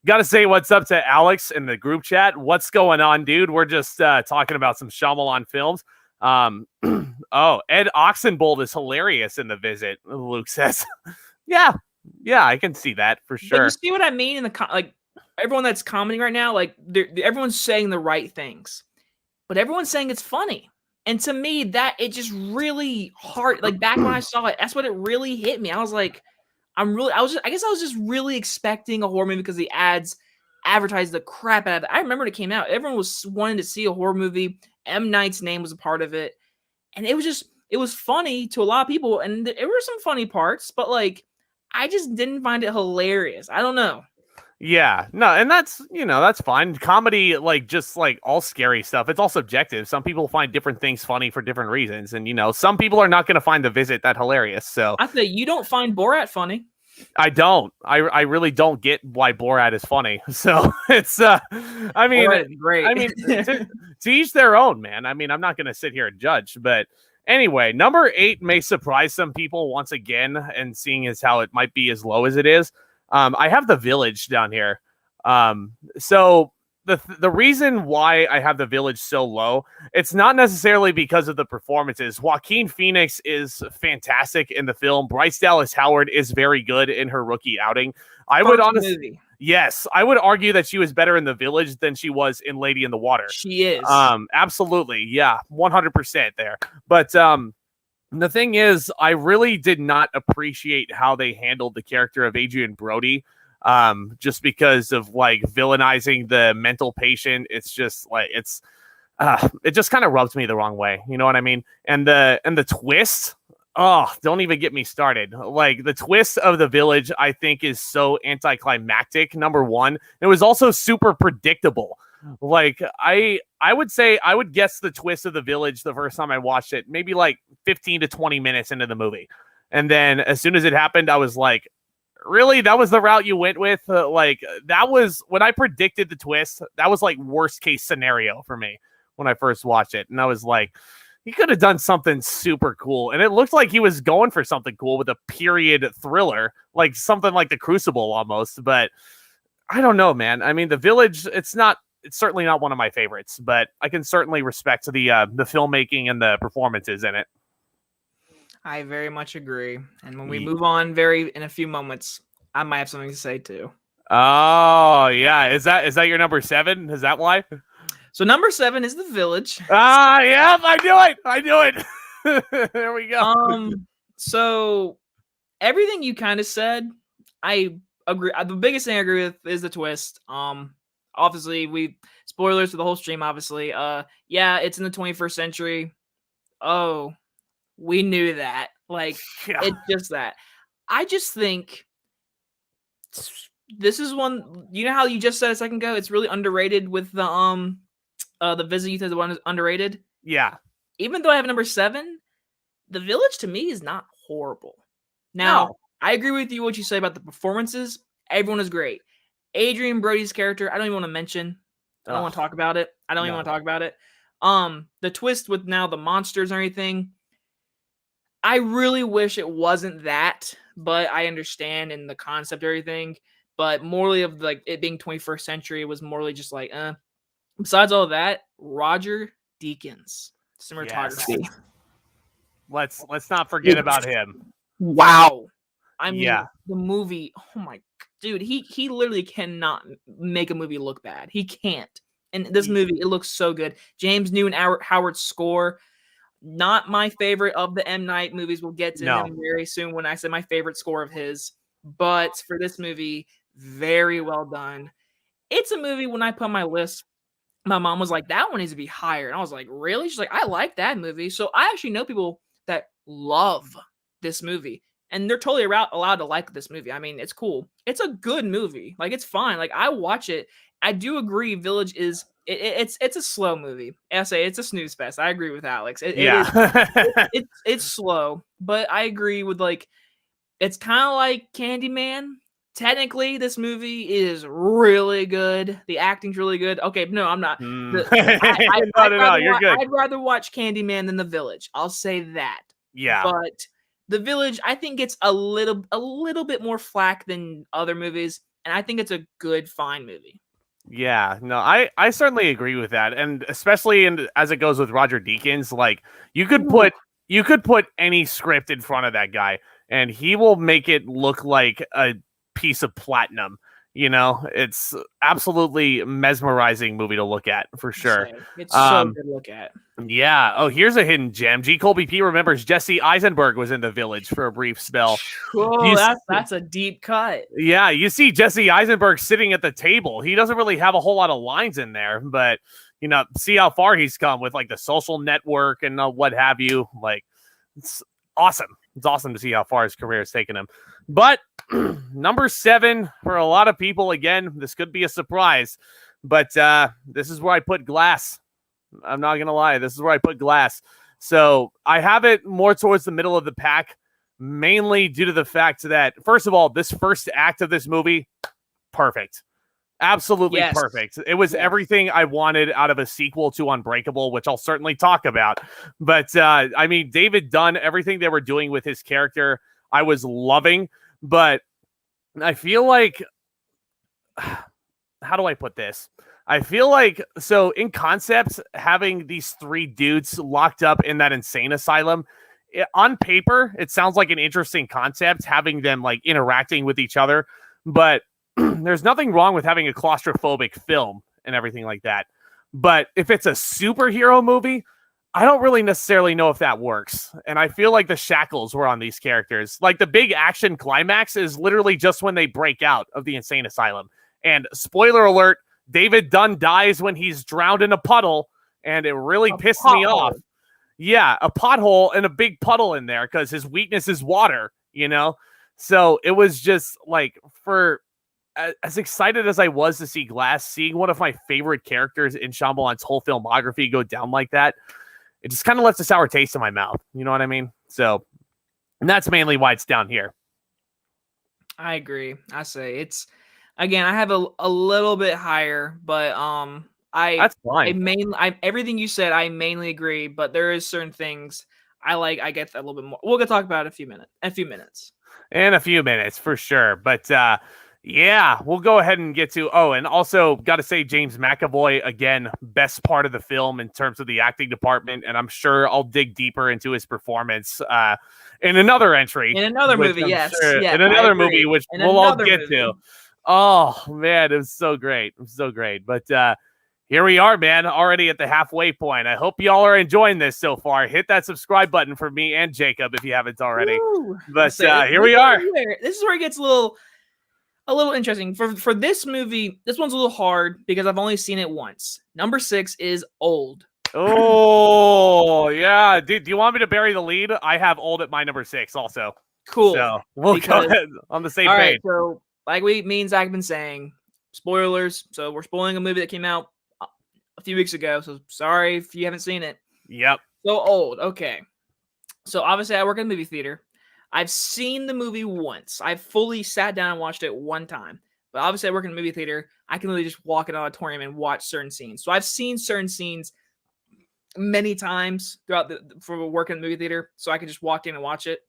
Got to say what's up to Alex in the group chat. What's going on, dude? We're just talking about some Shyamalan films. Oh, Ed Oxenbould is hilarious in The Visit, Luke says. Yeah, I can see that for sure. But you see what I mean in the like everyone that's commenting right now, like everyone's saying the right things, but everyone's saying it's funny. And to me, that it just really hard. Like back when I saw it, that's what it really hit me. I was like, I guess I was just really expecting a horror movie because the ads advertised the crap out of it. I remember when it came out, everyone was wanting to see a horror movie. M. Night's name was a part of it. And it was funny to a lot of people. And there were some funny parts, but like, I just didn't find it hilarious. I don't know. Yeah, no, and that's fine. Comedy, like just like all scary stuff, it's all subjective. Some people find different things funny for different reasons, and some people are not going to find The Visit that hilarious. So I say you don't find Borat funny. I don't. I really don't get why Borat is funny. So it's I mean, great. I mean, to each their own, man. I mean, I'm not going to sit here and judge, but anyway, number 8 may surprise some people once again, and seeing as how it might be as low as it is. I have The Village down here. So the reason why I have The Village so low, it's not necessarily because of the performances. Joaquin Phoenix is fantastic in the film. Bryce Dallas Howard is very good in her rookie outing. I would honestly, yes, I would argue that she was better in The Village than she was in Lady in the Water. She is. Absolutely. Yeah, 100% there. But, the thing is, I really did not appreciate how they handled the character of Adrian Brody, just because of like villainizing the mental patient. It's just like it just kind of rubs me the wrong way. You know what I mean? And the twist. Oh, don't even get me started. Like the twist of The Village, I think is so anticlimactic. Number one, it was also super predictable. Like I would say I would guess the twist of The Village the first time I watched it, maybe like 15 to 20 minutes into the movie. And then as soon as it happened, I was like, really? That was the route you went with? Like that was when I predicted the twist. That was like worst case scenario for me when I first watched it. And I was like, he could have done something super cool. And it looked like he was going for something cool with a period thriller, like something like The Crucible almost. But I don't know, man. I mean, The Village, it's certainly not one of my favorites, but I can certainly respect the filmmaking and the performances in it. I very much agree. And when we move on in a few moments, I might have something to say too. Oh, yeah. Is that your number 7? Is that why? So number 7 is The Village. Yeah, I knew it. There we go. So everything you kind of said, I agree. The biggest thing I agree with is the twist. Obviously, spoilers for the whole stream, obviously. Yeah, it's in the 21st century. Oh, we knew that. Like, yeah. It's just that. I just think this is one, you know how you just said a second ago, it's really underrated with the Visit, you said the one is underrated? Yeah. Even though I have number 7, The Village to me is not horrible. Now, no. I agree with you what you say about the performances. Everyone is great. Adrian Brody's character, I don't even want to mention. I don't want to talk about it. Even want to talk about it. The twist with now the monsters and everything, I really wish it wasn't that, but I understand in the concept of everything. But morally of like it being 21st century, it was morally just like, Besides all of that, Roger Deakins, cinematography. Yes. Let's not forget about him. Wow. I mean, Yeah. the movie, oh my dude, he literally cannot make a movie look bad. He can't. And this movie, it looks so good. James Newton Howard's score, not my favorite of the M. Night movies. We'll get to him very soon when I say my favorite score of his. But for this movie, very well done. It's a movie when I put on my list, my mom was like, that one needs to be higher. And I was like, really? She's like, I like that movie. So I actually know people that love this movie. And they're totally allowed to like this movie. I mean, it's cool. It's a good movie. Like, it's fine. Like, I watch it. I do agree Village is it's a slow movie. I say it's a snooze fest. I agree with Alex. It's slow, but I agree with, like, it's kind of like Candyman. Technically, this movie is really good. The acting's really good. Okay, no, I'm not. No, you're good. I'd rather watch Candyman than The Village. I'll say that. Yeah. But The Village, I think, gets a little bit more flack than other movies, and I think it's a good, fine movie. Yeah, no, I certainly agree with that, and especially as it goes with Roger Deakins, like you could put any script in front of that guy, and he will make it look like a piece of platinum. You know, it's absolutely mesmerizing movie to look at for sure. It's so good to look at. Yeah. Oh, here's a hidden gem. G. Colby P. remembers Jesse Eisenberg was in The Village for a brief spell. Cool. That's a deep cut. Yeah, you see Jesse Eisenberg sitting at the table. He doesn't really have a whole lot of lines in there, but you know, see how far he's come with like The Social Network and what have you. Like, it's awesome. It's awesome to see how far his career has taken him. But number 7 for a lot of people, again, this could be a surprise, but this is where I put Glass. I'm not going to lie. This is where I put Glass. So I have it more towards the middle of the pack, mainly due to the fact that, first of all, this first act of this movie, perfect. Absolutely perfect. It was everything I wanted out of a sequel to Unbreakable, which I'll certainly talk about. But, I mean, David Dunn, everything they were doing with his character, I was loving. But I feel like, how do I put this? I feel like, so in concept, having these 3 dudes locked up in that insane asylum, on paper, it sounds like an interesting concept, having them like interacting with each other. But there's nothing wrong with having a claustrophobic film and everything like that. But if it's a superhero movie, I don't really necessarily know if that works. And I feel like the shackles were on these characters. Like the big action climax is literally just when they break out of the insane asylum. And spoiler alert, David Dunn dies when he's drowned in a puddle. And it really pissed me off. Yeah, a pothole and a big puddle in there because his weakness is water, you know? So it was just like, for as excited as I was to see Glass, seeing one of my favorite characters in Shyamalan's whole filmography go down like that, it just kind of left a sour taste in my mouth. You know what I mean? So, and that's mainly why it's down here. I agree. I say it's, again, I have a little bit higher, but that's fine. Everything you said, I mainly agree, but there is certain things I like. I get that a little bit more. We're gonna talk about it in a few minutes for sure. But yeah, we'll go ahead and get to. Oh, and also got to say, James McAvoy, again, best part of the film in terms of the acting department. And I'm sure I'll dig deeper into his performance in another entry. In another movie, yes. In another movie, which we'll all get to. Oh, man, it was so great. It was so great. But here we are, man, already at the halfway point. I hope y'all are enjoying this so far. Hit that subscribe button for me and Jacob if you haven't already. Woo. But here we are. This is where it gets a little interesting. For this movie, this one's a little hard because I've only seen it once. Number 6 is Old. Oh, yeah. Do you want me to bury the lead? I have Old at my number 6 also. Cool. So we'll go ahead on the same page. Right, so like me and Zack have been saying, spoilers. So we're spoiling a movie that came out a few weeks ago. So sorry if you haven't seen it. Yep. So Old. Okay. So obviously I work in a movie theater. I've seen the movie once. I've fully sat down and watched it one time. But obviously I work in a movie theater. I can literally just walk in an auditorium and watch certain scenes. So I've seen certain scenes many times throughout for work in the movie theater. So I can just walk in and watch it.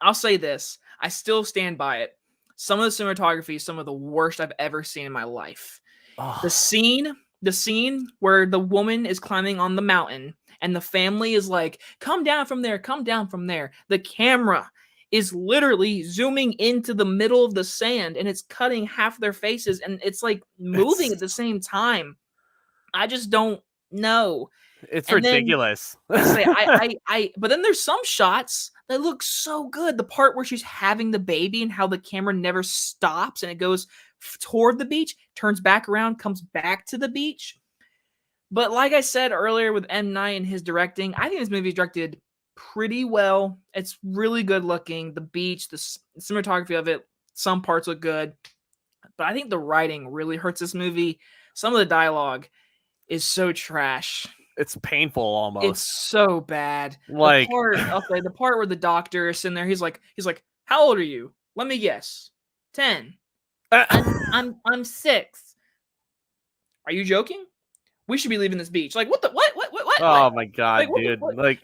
I'll say this. I still stand by it. Some of the cinematography is some of the worst I've ever seen in my life. Oh. The scene where the woman is climbing on the mountain and the family is like, come down from there. The camera is literally zooming into the middle of the sand, and it's cutting half their faces, and it's like moving at the same time. I just don't know. It's And then ridiculous. I say, but then there's some shots that look so good. The part where she's having the baby and how the camera never stops and it goes toward the beach, turns back around, comes back to the beach. But like I said earlier with M. Night and his directing, I think this movie is directed pretty well. It's really good looking. The beach, the cinematography of it, some parts look good. But I think the writing really hurts this movie. Some of the dialogue is so trash. It's painful almost. It's so bad. Like the part where the doctor is sitting there, he's like, how old are you? Let me guess. 10. I'm 6. Are you joking? We should be leaving this beach. Like, what? Oh my god, like, dude! What? Like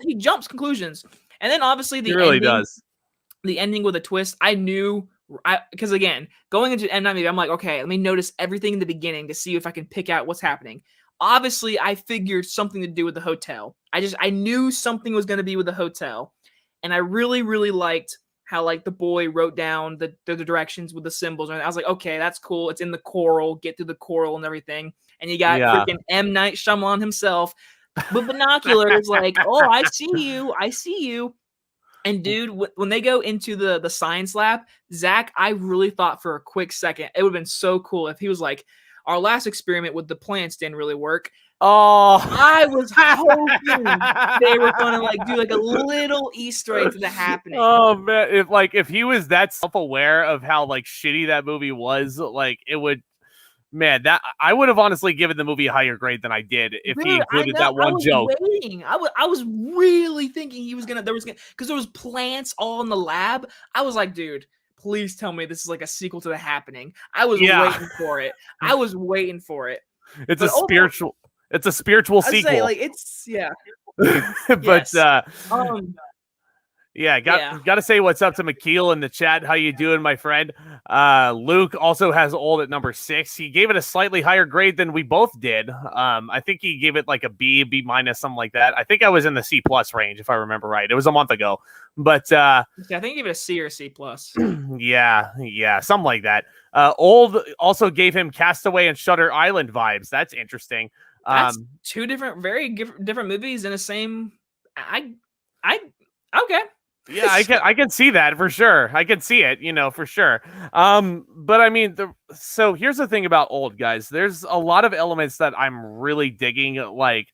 he jumps conclusions, and then obviously he really does. The ending with a twist. I knew, because again, going into M. Night movie, I'm like, okay, let me notice everything in the beginning to see if I can pick out what's happening. Obviously, I figured something to do with the hotel. I knew something was going to be with the hotel, and I really, really liked how like the boy wrote down the directions with the symbols, and I was like, okay, that's cool. It's in the coral. Get through the coral and everything. And you got freaking M. Night Shyamalan himself with binoculars, like, oh, I see you. And dude, when they go into the science lab, Zack, I really thought for a quick second it would have been so cool if he was like, our last experiment with the plants didn't really work. Oh, I was hoping they were going to like do like a little Easter egg to the happening. Oh man, if he was that self-aware of how like shitty that movie was, like it would. Man, that I would have honestly given the movie a higher grade than I did if he included that one joke. I was really thinking he was gonna because there was plants all in the lab. I was like, dude, please tell me this is like a sequel to The Happening. I was waiting for it. It's a spiritual sequel. Say, like it's But yes. Got to say what's up to McKeel in the chat. How you doing, my friend? Luke also has Old at number 6. He gave it a slightly higher grade than we both did. I think he gave it like a B minus, something like that. I think I was in the C+ range, if I remember right. It was a month ago. But I think he gave it a C or C+. yeah, something like that. Old also gave him Castaway and Shutter Island vibes. That's interesting. That's two very different movies in the same. Okay. Yeah, I can see that for sure. I can see it, for sure. But I mean, so here's the thing about Old, guys. There's a lot of elements that I'm really digging. Like,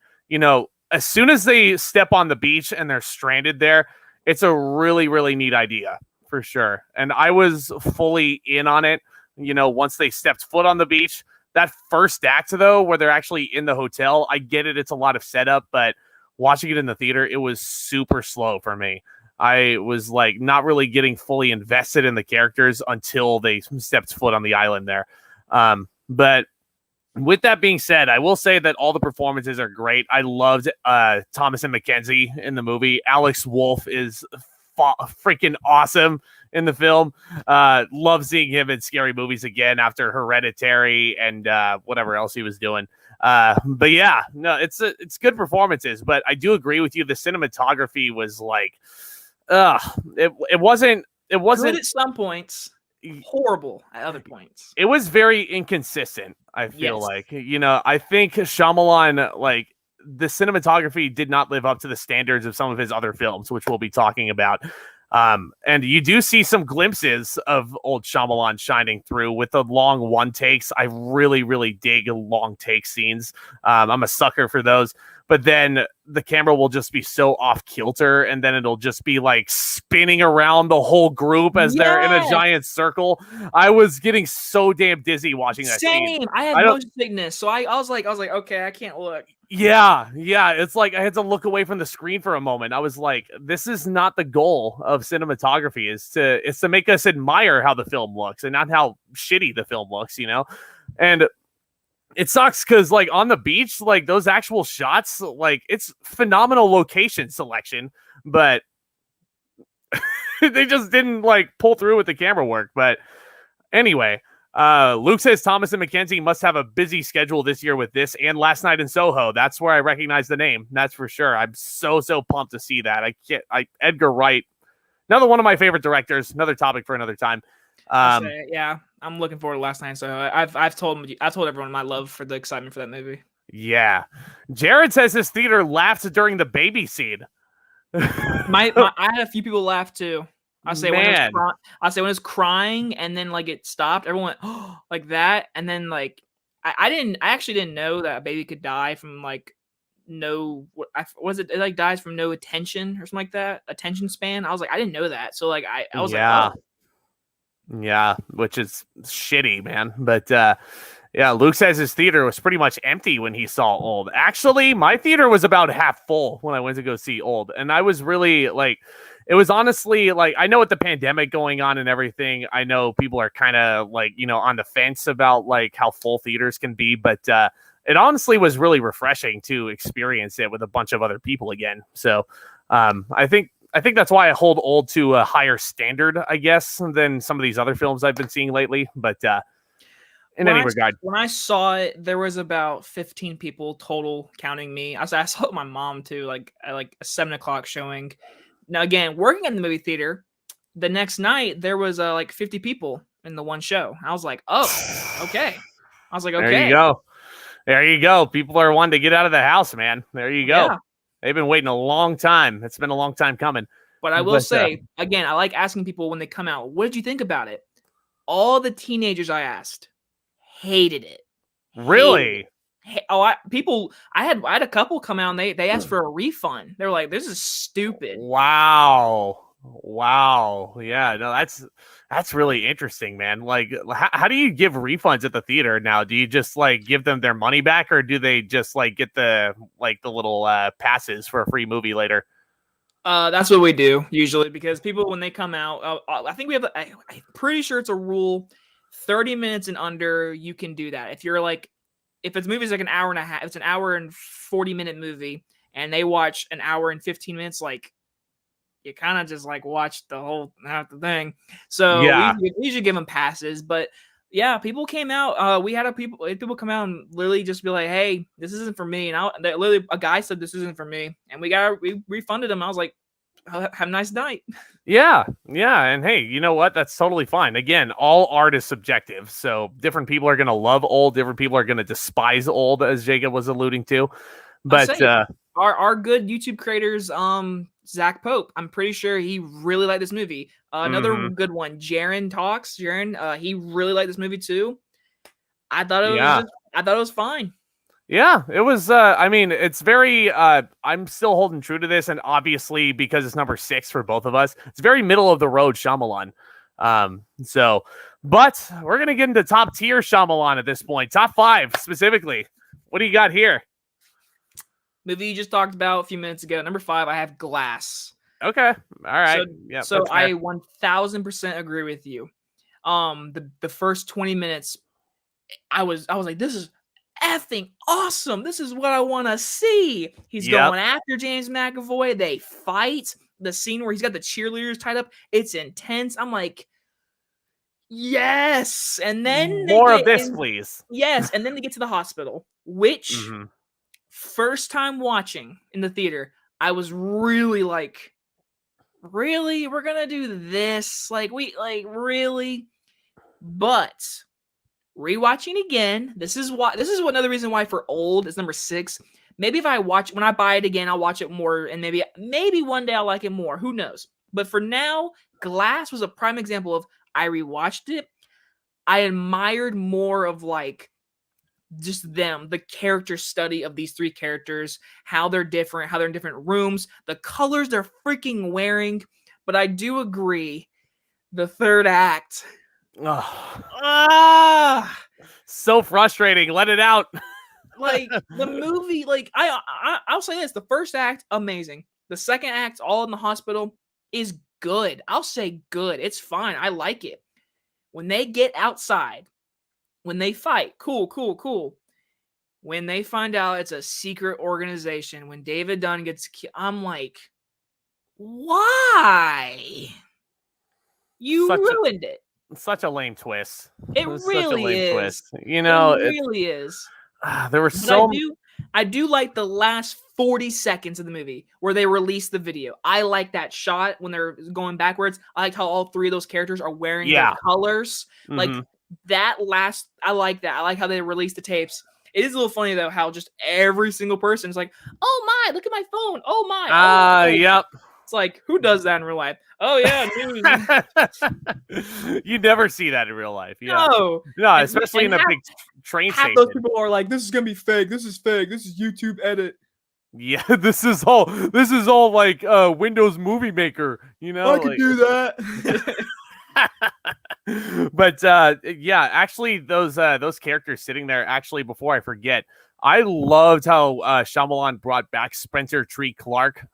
as soon as they step on the beach and they're stranded there, it's a really, really neat idea for sure. And I was fully in on it. Once they stepped foot on the beach, that first act though, where they're actually in the hotel, I get it. It's a lot of setup, but watching it in the theater, it was super slow for me. I was like not really getting fully invested in the characters until they stepped foot on the island there. But with that being said, I will say that all the performances are great. I loved Thomas and Mackenzie in the movie. Alex Wolff is freaking awesome in the film. Love seeing him in scary movies again after Hereditary and whatever else he was doing. But yeah, no, it's good performances, but I do agree with you. The cinematography was like, it wasn't good at some points, horrible at other points. It was very inconsistent. I feel like, I think Shyamalan, like the cinematography did not live up to the standards of some of his other films, which we'll be talking about. And you do see some glimpses of old Shyamalan shining through with the long one takes. I really, really dig long take scenes. I'm a sucker for those. But then the camera will just be so off kilter, and then it'll just be like spinning around the whole group as they're in a giant circle. I was getting so damn dizzy watching that scene. I had motion sickness, so I was like, okay, I can't look. Yeah. It's like I had to look away from the screen for a moment. I was like, this is not the goal of cinematography. It's to make us admire how the film looks and not how shitty the film looks, And it sucks because, like, on the beach, like, those actual shots, like, it's phenomenal location selection, but they just didn't, like, pull through with the camera work. But anyway, Luke says Thomas and Mackenzie must have a busy schedule this year with this and Last Night in Soho. That's where I recognize the name. That's for sure. I'm so pumped to see that. Edgar Wright another one of my favorite directors. Another topic for another time. Yeah, I'm looking forward to Last Night. So I've told everyone my love for the excitement for that movie. Yeah, Jared says his theater laughed during the baby scene. I had a few people laugh too. I say when it was crying and then like it stopped, everyone went oh, like that, and then like I actually didn't know that a baby could die from like was it like dies from no attention or something like that, attention span. I was like I didn't know that, so like I was like oh. Yeah, which is shitty, man. But yeah, Luke says his theater was pretty much empty when he saw Old. Actually, my theater was about half full when I went to go see Old. And I was really like, it was honestly like, I know with the pandemic going on and everything, I know people are kind of like, on the fence about like how full theaters can be. But it honestly was really refreshing to experience it with a bunch of other people again. So I think that's why I hold Old to a higher standard, I guess, than some of these other films I've been seeing lately. But in any regard, when I saw it, there was about 15 people total, counting me. I saw it with my mom too, like at like a 7:00 showing. Now again, working in the movie theater, the next night there was like 50 people in the one show. I was like, oh, okay. I was like, okay. There you go. People are wanting to get out of the house, man. There you go. Yeah. They've been waiting a long time. It's been a long time coming. But I will say, again, I like asking people when they come out, what did you think about it? All the teenagers I asked hated it. Really? I had a couple come out and they asked for a refund. They were like, this is stupid. Wow. Yeah, no, that's really interesting, man. Like, how do you give refunds at the theater now? Do you just like give them their money back, or do they just like get the little passes for a free movie later? That's what we do usually, because people, when they come out, I think we have, I'm pretty sure it's a rule, 30 minutes and under, you can do that. If you're like, if it's movies like an hour and a half, it's an hour and 40-minute movie, and they watch an hour and 15 minutes, like, you kind of just like watch the whole half the thing. So yeah, we usually give them passes. But yeah, people came out. We had people come out and literally just be like, "Hey, this isn't for me." And literally a guy said, "This isn't for me," and we refunded him. I was like, "Have a nice night." Yeah, and hey, you know what? That's totally fine. Again, all art is subjective, so different people are gonna love Old, different people are gonna despise Old, as Jacob was alluding to. But our good YouTube creators, Zack Pope, I'm pretty sure he really liked this movie. Another good one, Jaren Talks. Jaren, he really liked this movie too. I thought it was fine. Yeah, it was. I mean, it's very. I'm still holding true to this, and obviously because it's number 6 for both of us, it's very middle of the road Shyamalan. But we're gonna get into top tier Shyamalan at this point, top 5 specifically. What do you got here? Movie you just talked about a few minutes ago. Number 5, I have Glass. Okay. All right. So I 1000% agree with you. The first 20 minutes, I was like, this is effing awesome. This is what I want to see. He's going after James McAvoy. They fight. The scene where he's got the cheerleaders tied up, it's intense. I'm like, yes. And then more of this, please. Yes. And then they get to the hospital, which first time watching in the theater, I was really like, really? We're going to do this? Really? But rewatching again, this is another reason why for Old is number 6. Maybe if when I buy it again, I'll watch it more, and maybe one day I'll like it more. Who knows? But for now, Glass was a prime example of I rewatched it. I admired more of like just the character study of these 3 characters, how they're different, how they're in different rooms, the colors they're freaking wearing. But I do agree, the third act. So frustrating. Let it out. Like the movie, like I'll say this: the first act, amazing. The second act, all in the hospital, is good. I'll say good. It's fine. I like it. When they get outside, when they fight, cool. When they find out it's a secret organization, when David Dunn gets killed, I'm like, why? You ruined it. Such a lame twist. It really is. Twist. You know, it really is. There were I do like the last 40 seconds of the movie where they release the video. I like that shot when they're going backwards. I like how all three of those characters are wearing their colors. Like that last, I like that. I like how they release the tapes. It is a little funny though how just every single person is like, "Oh my, look at my phone. Oh my." Yep. It's like, who does that in real life? Oh yeah, news. You never see that in real life. Yeah. No, especially in a big train half station. those people are like, "This is gonna be fake. This is fake. This is YouTube edit." Yeah, this is all like Windows Movie Maker. You know, I could do that. But yeah, actually, those characters sitting there. Actually, before I forget, I loved how Shyamalan brought back Spencer Treat Clark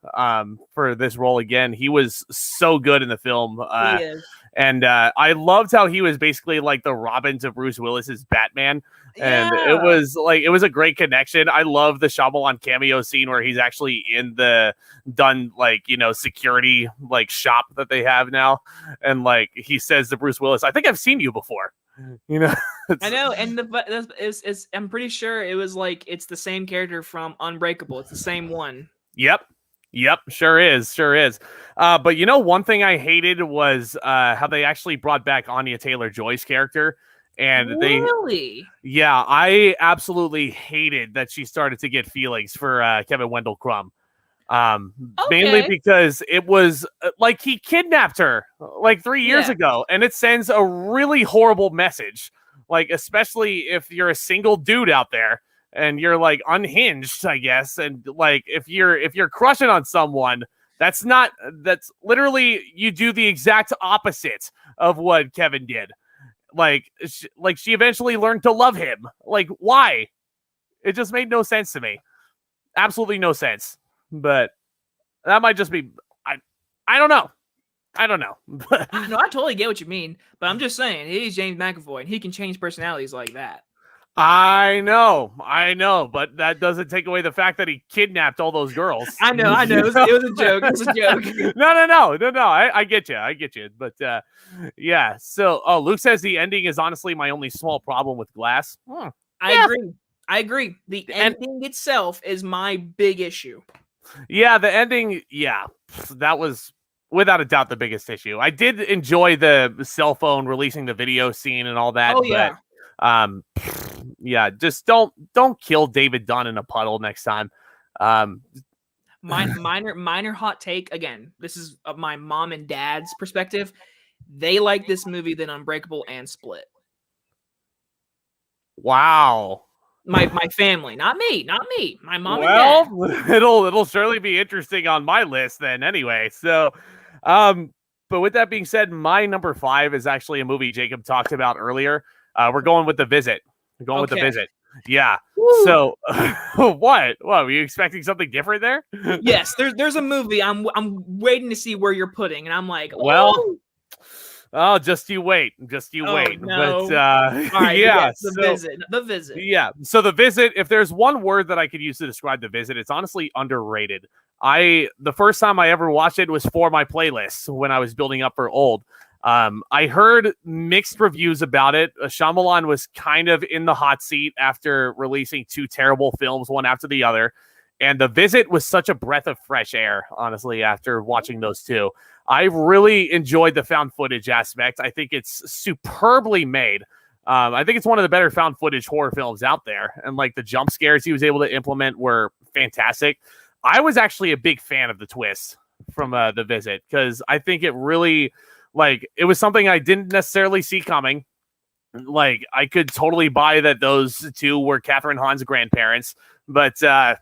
for this role again. He was so good in the film. He is. And I loved how he was basically like the Robin to Bruce Willis's Batman. And it was a great connection. I love the Shyamalan cameo scene where he's actually in the security like shop that they have now. And like he says to Bruce Willis, "I think I've seen you before." You know, I know, and I'm pretty sure it was like it's the same character from Unbreakable. It's the same one. Yep, sure is. But you know, one thing I hated was how they actually brought back Anya Taylor-Joy's character, and I absolutely hated that she started to get feelings for Kevin Wendell Crumb. Mainly because it was like he kidnapped her like 3 years ago, and it sends a really horrible message. Like, especially if you're a single dude out there and you're like unhinged, I guess. And like, if you're crushing on someone, that's literally, you do the exact opposite of what Kevin did. Like she eventually learned to love him. Like, why? It just made no sense to me. Absolutely no sense. But that might just be, I don't know. No, I totally get what you mean, but I'm just saying, he's James McAvoy, and he can change personalities like that. I know, but that doesn't take away the fact that he kidnapped all those girls. I know. It was a joke. It was a joke. No. I get you. But yeah. So, Luke says the ending is honestly my only small problem with Glass. I agree. The ending itself is my big issue. Yeah, the ending. Yeah, that was without a doubt the biggest issue. I did enjoy the cell phone releasing the video scene and all that. Oh yeah. But, yeah, just don't kill David Dunn in a puddle next time. Minor hot take. Again, this is my mom and dad's perspective. They like this movie than Unbreakable and Split. Wow. My family, not me. My mom and dad. Well, it'll surely be interesting on my list then anyway. So, but with that being said, my number 5 is actually a movie Jacob talked about earlier. We're going with The Visit. With The Visit. Yeah. Woo. So, what? Were you expecting something different there? Yes. There's a movie I'm waiting to see where you're putting, and I'm like, oh, just you wait. No. But all right, yeah, The Visit. Yeah. So The Visit, if there's one word that I could use to describe The Visit, it's honestly underrated. The first time I ever watched it was for my playlist when I was building up for Old. I heard mixed reviews about it. Shyamalan was kind of in the hot seat after releasing 2 terrible films, one after the other. And The Visit was such a breath of fresh air, honestly, after watching those 2. I really enjoyed the found footage aspect. I think it's superbly made. I think it's one of the better found footage horror films out there. And like the jump scares he was able to implement were fantastic. I was actually a big fan of the twist from The Visit, because I think it really, like, it was something I didn't necessarily see coming. Like, I could totally buy that those 2 were Catherine Hahn's grandparents. But, I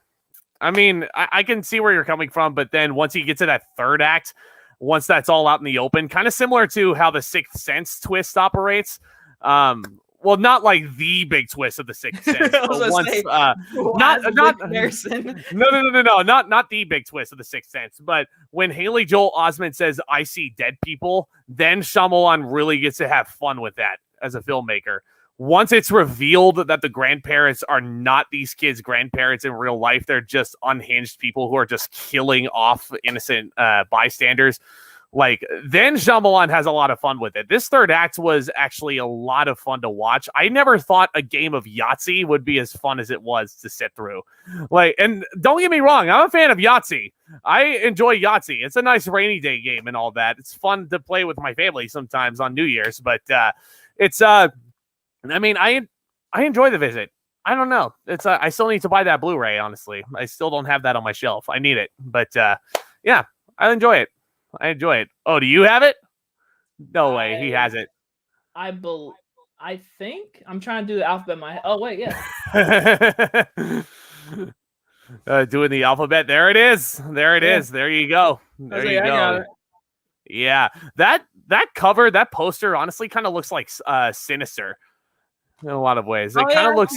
mean, I can see where you're coming from. But then once you get to that third act, once that's all out in the open, kind of similar to how the Sixth Sense twist operates. Well, not like the big twist of the Sixth Sense. But once, not the big twist of the Sixth Sense. But when Haley Joel Osment says, "I see dead people," then Shyamalan really gets to have fun with that as a filmmaker. Once it's revealed that the grandparents are not these kids' grandparents in real life, they're just unhinged people who are just killing off innocent bystanders. Like, then Shyamalan has a lot of fun with it. This third act was actually a lot of fun to watch. I never thought a game of Yahtzee would be as fun as it was to sit through. Like, and don't get me wrong, I'm a fan of Yahtzee. I enjoy Yahtzee. It's a nice rainy day game and all that. It's fun to play with my family sometimes on New Year's, but it's I mean, I enjoy The Visit. I don't know. It's I still need to buy that Blu-ray, honestly. I still don't have that on my shelf. I need it. But yeah, I enjoy it. Oh, do you have it? No way. He has it. I think I'm trying to do the alphabet in my head. Oh, wait, yeah. Doing the alphabet. There it is. There you go. There you go. I got it. Yeah. That cover, that poster honestly kind of looks like Sinister in a lot of ways. It kind of looks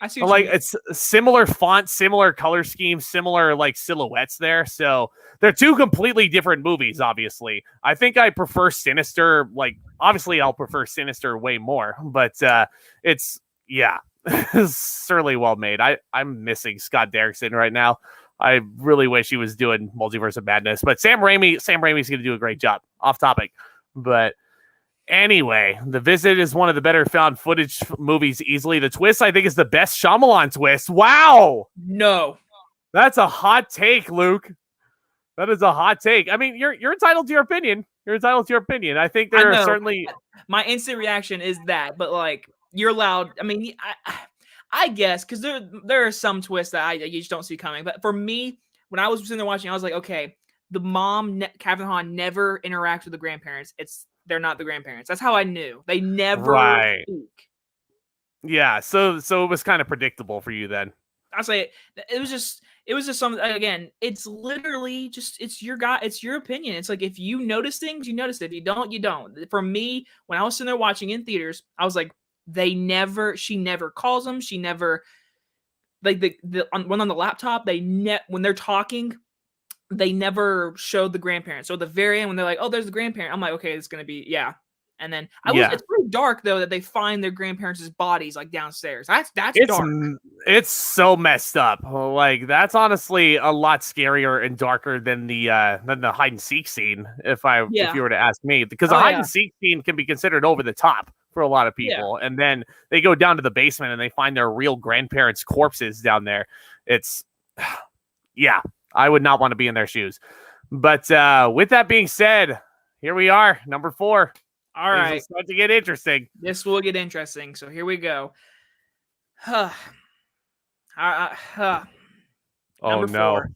I see like it's similar font, similar color scheme, similar like silhouettes there. So they're two completely different movies, obviously. I think I prefer Sinister. Like, obviously I'll prefer Sinister way more, but it's certainly well made. I'm missing Scott Derrickson right now. I really wish he was doing Multiverse of Madness, but Sam Raimi's going to do a great job. Off topic, but anyway, The Visit is one of the better found footage movies easily. The twist, I think, is the best Shyamalan twist. Wow. No. That's a hot take, Luke. That is a hot take. I mean, you're entitled to your opinion. I think there are certainly... My instant reaction is that, but like, you're allowed... I mean, I guess, because there are some twists that you just don't see coming. But for me, when I was sitting there watching, I was like, okay, the mom, Catherine Hahn, never interacts with the grandparents. They're not the grandparents. That's how I knew. They never speak. Yeah, so it was kind of predictable for you then. I'll say it was just something. Again, it's literally just it's your opinion. It's like, if you notice things, you notice it. If you don't, you don't. For me, when I was sitting there watching in theaters, I was like, she never calls them. She never, like, when on the laptop, when they're talking, they never showed the grandparents. So at the very end, when they're like, oh, there's the grandparent, I'm like, okay, it's going to be, yeah. And then it's pretty dark, though, that they find their grandparents' bodies like downstairs. That's dark. It's so messed up. Like, that's honestly a lot scarier and darker than the hide and seek scene, if you were to ask me, because the hide and seek scene can be considered over the top for a lot of people. And then they go down to the basement and they find their real grandparents' corpses down there. It's I would not want to be in their shoes. But with that being said, here we are, number 4. All right. This will start to get interesting. This will get interesting. So here we go. Oh, Number no. 4.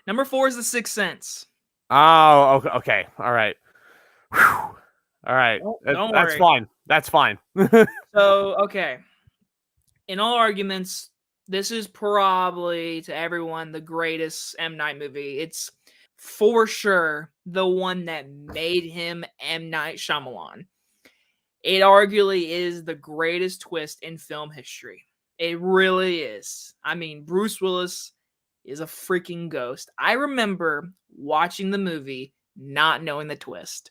Number 4 is The Sixth Sense. Oh, okay. All right. Whew. All right. Don't That's worry. fine. That's fine. So, okay. In all arguments, this is probably, to everyone, the greatest M. Night movie. It's for sure the one that made him M. Night Shyamalan. It arguably is the greatest twist in film history. It really is. I mean, Bruce Willis is a freaking ghost. I remember watching the movie not knowing the twist.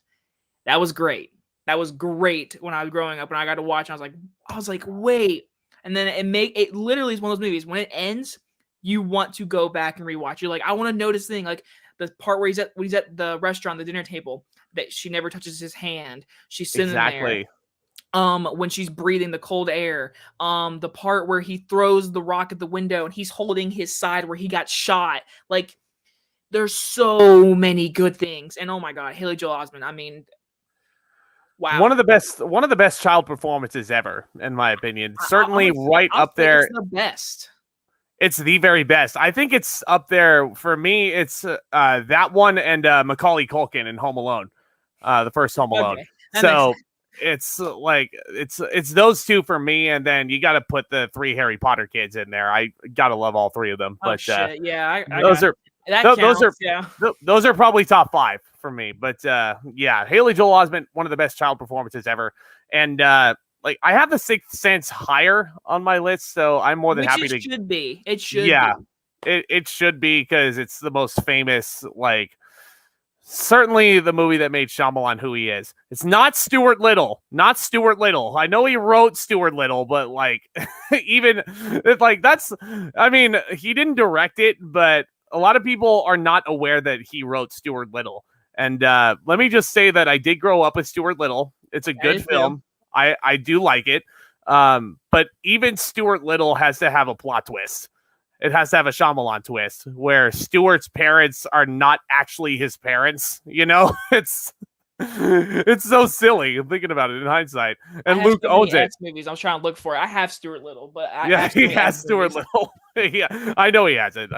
That was great. That was great when I was growing up. When I got to watch, I was like, wait. And then it literally is one of those movies. When it ends, you want to go back and rewatch. You're like, I want to know this thing. Like the part where he's at the restaurant, the dinner table, that she never touches his hand. She's sitting there. When she's breathing the cold air. The part where he throws the rock at the window and he's holding his side where he got shot. Like, there's so many good things. And oh my God, Haley Joel Osment. I mean, wow. One of the best child performances ever, in my opinion. Certainly right up there. It's the best. It's the very best. I think it's up there for me. It's that one and Macaulay Culkin in Home Alone, the first Home Alone. Okay. So it's like it's those two for me, and then you got to put the 3 Harry Potter kids in there. I gotta love all 3 of them. Oh, but shit. Yeah, those are probably top 5 for me. But Haley Joel Osment, one of the best child performances ever, and like, I have The Sixth Sense higher on my list, so I'm more than happy to. It should be. It should. Yeah, it should be, because it's the most famous. Like, certainly the movie that made Shyamalan who he is. It's not Stuart Little. Not Stuart Little. I know he wrote Stuart Little, but like, even like that's. I mean, he didn't direct it, but a lot of people are not aware that he wrote Stuart Little. And let me just say that I did grow up with Stuart Little. It's a good film. I do like it. But even Stuart Little has to have a plot twist. It has to have a Shyamalan twist where Stuart's parents are not actually his parents. You know, it's so silly. I'm thinking about it in hindsight. And Luke owns it. Movies. I was trying to look for it. I have Stuart Little, but he has Stuart Little. Yeah, I know he has it.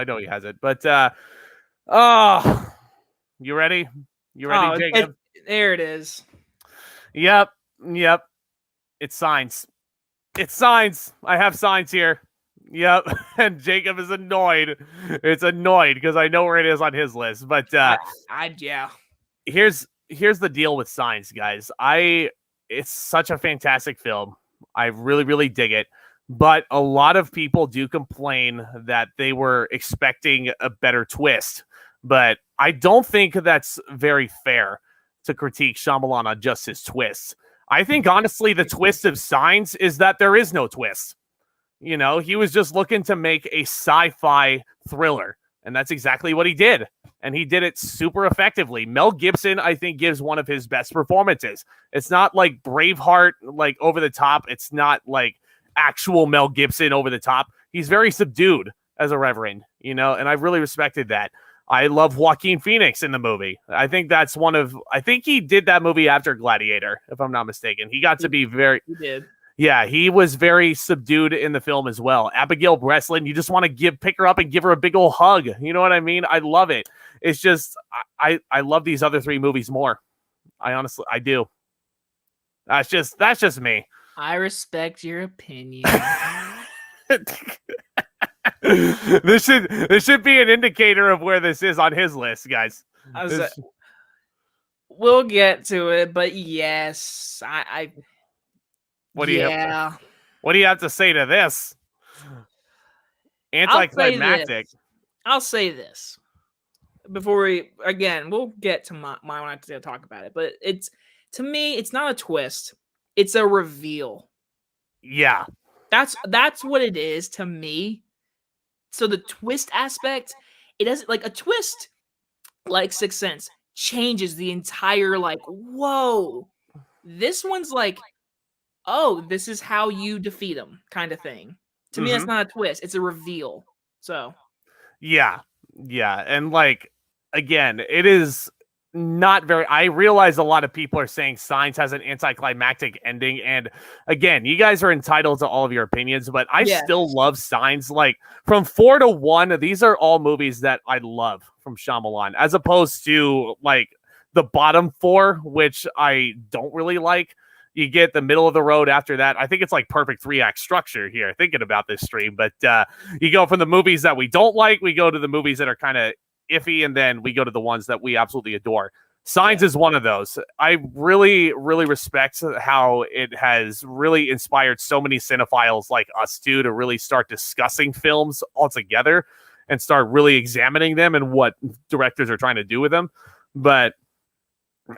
But you ready? You ready, Jacob? There it is. Yep. It's Signs. I have Signs here. Yep. And Jacob is annoyed. It's annoyed because I know where it is on his list. But yeah. Here's the deal with Signs, guys. It's such a fantastic film. I really, really dig it. But a lot of people do complain that they were expecting a better twist. But I don't think that's very fair to critique Shyamalan on just his twists. I think, honestly, the twist of Signs is that there is no twist. You know, he was just looking to make a sci-fi thriller, and that's exactly what he did. And he did it super effectively. Mel Gibson, I think, gives one of his best performances. It's not like Braveheart, like over the top. It's not like actual Mel Gibson over the top. He's very subdued as a reverend, you know, and I've really respected that. I love Joaquin Phoenix in the movie. I think he did that movie after Gladiator, if I'm not mistaken. He got to be very... He did. Yeah, he was very subdued in the film as well. Abigail Breslin, you just want to pick her up and give her a big old hug. You know what I mean? I love it. It's just, I love these other three movies more. I do. That's just me. I respect your opinion. This should be an indicator of where this is on his list, guys. We'll get to it, but yes, What do you have to say to this? Anticlimactic. I'll say this before we'll get to my when I talk about it. But to me, it's not a twist; it's a reveal. Yeah, that's what it is to me. So the twist aspect, it doesn't like a twist, like Sixth Sense, changes the entire whoa. This one's like, oh, this is how you defeat him, kind of thing. To me, that's not a twist; it's a reveal. So, yeah, and again, it is not very. I realize a lot of people are saying Signs has an anticlimactic ending, and again, you guys are entitled to all of your opinions, but I still love Signs. From 4 to 1, these are all movies that I love from Shyamalan, as opposed to the bottom 4, which I don't really like. You get the middle of the road after that. I think it's perfect 3-act structure here, thinking about this stream. But you go from the movies that we don't like, we go to the movies that are kind of iffy, and then we go to the ones that we absolutely adore. Signs is one of those. I really, really respect how it has really inspired so many cinephiles like us to really start discussing films altogether and start really examining them and what directors are trying to do with them. But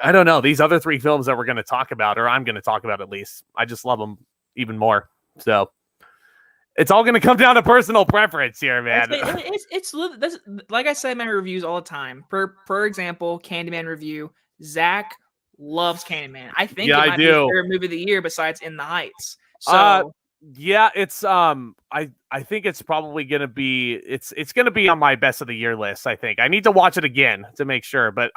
I don't know. These other 3 films that we're going to talk about, or I'm going to talk about at least, I just love them even more. So it's all going to come down to personal preference here, man. It's like I say in my reviews all the time. For example, Candyman review. Zack loves Candyman. I think it might be his favorite movie of the year besides In the Heights. So yeah, it's I think it's probably gonna be it's gonna be on my best of the year list. I think I need to watch it again to make sure, but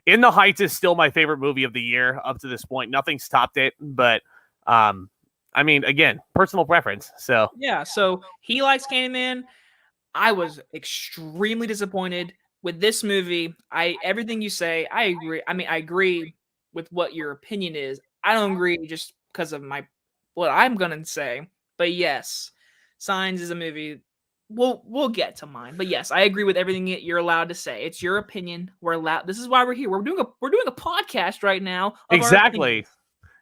In the Heights is still my favorite movie of the year up to this point. Nothing's topped it, but I mean, again, personal preference. So yeah, so he likes Candyman. I was extremely disappointed with this movie. Everything you say, I agree. I mean, I agree with what your opinion is. I don't agree just because of what I'm gonna say. But yes, Signs is a movie. We'll get to mine. But yes, I agree with everything that you're allowed to say. It's your opinion. We're allowed. This is why we're here. We're doing a podcast right now. Exactly.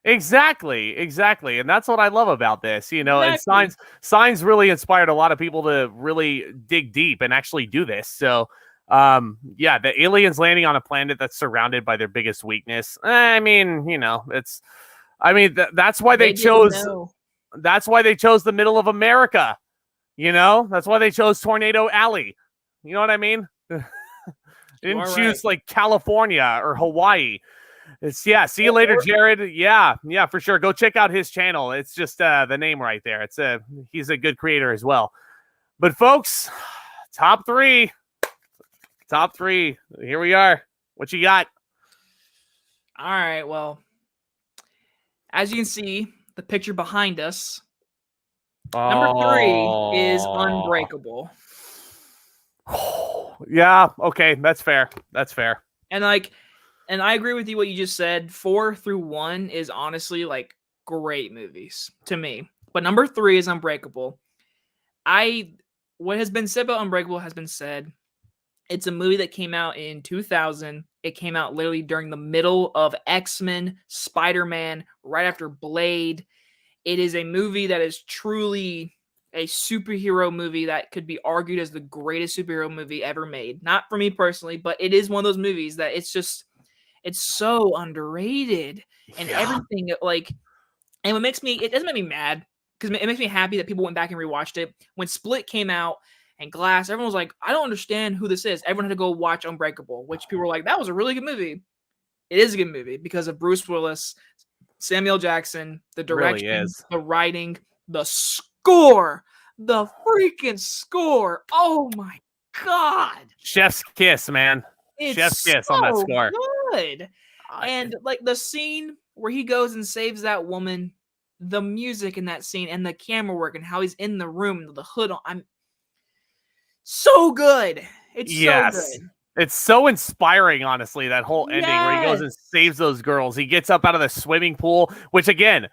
And that's what I love about this, you know. Exactly. And Signs really inspired a lot of people to really dig deep and actually do this. So yeah, the aliens landing on a planet that's surrounded by their biggest weakness. I mean, you know, that's why they chose the middle of America. You know, that's why they chose Tornado Alley. You know what I mean? Didn't choose like California or Hawaii. See you later, Jared. Yeah, for sure. Go check out his channel. It's just the name right there. He's a good creator as well. But folks, top three. Here we are. What you got? All right. Well, as you can see, the picture behind us. Number 3 is Unbreakable. Yeah. Okay. That's fair. And I agree with you what you just said. 4 through 1 is honestly like great movies to me. But number 3 is Unbreakable. What has been said about Unbreakable has been said. It's a movie that came out in 2000. It came out literally during the middle of X-Men, Spider-Man, right after Blade. It is a movie that is truly a superhero movie that could be argued as the greatest superhero movie ever made. Not for me personally, but it is one of those movies that it's so underrated and everything. And it doesn't make me mad because it makes me happy that people went back and rewatched it. When Split came out and Glass, everyone was like, I don't understand who this is. Everyone had to go watch Unbreakable, which people were like, that was a really good movie. It is a good movie because of Bruce Willis, Samuel Jackson, the direction, really is. The writing, the score, the freaking score. Oh my God. Chef's kiss, man. Chef's kiss on that score. Good. And like the scene where he goes and saves that woman, the music in that scene and the camera work and how he's in the room with the hood on. I'm so good. It's so good. It's so inspiring, honestly, that whole ending where he goes and saves those girls. He gets up out of the swimming pool, which again,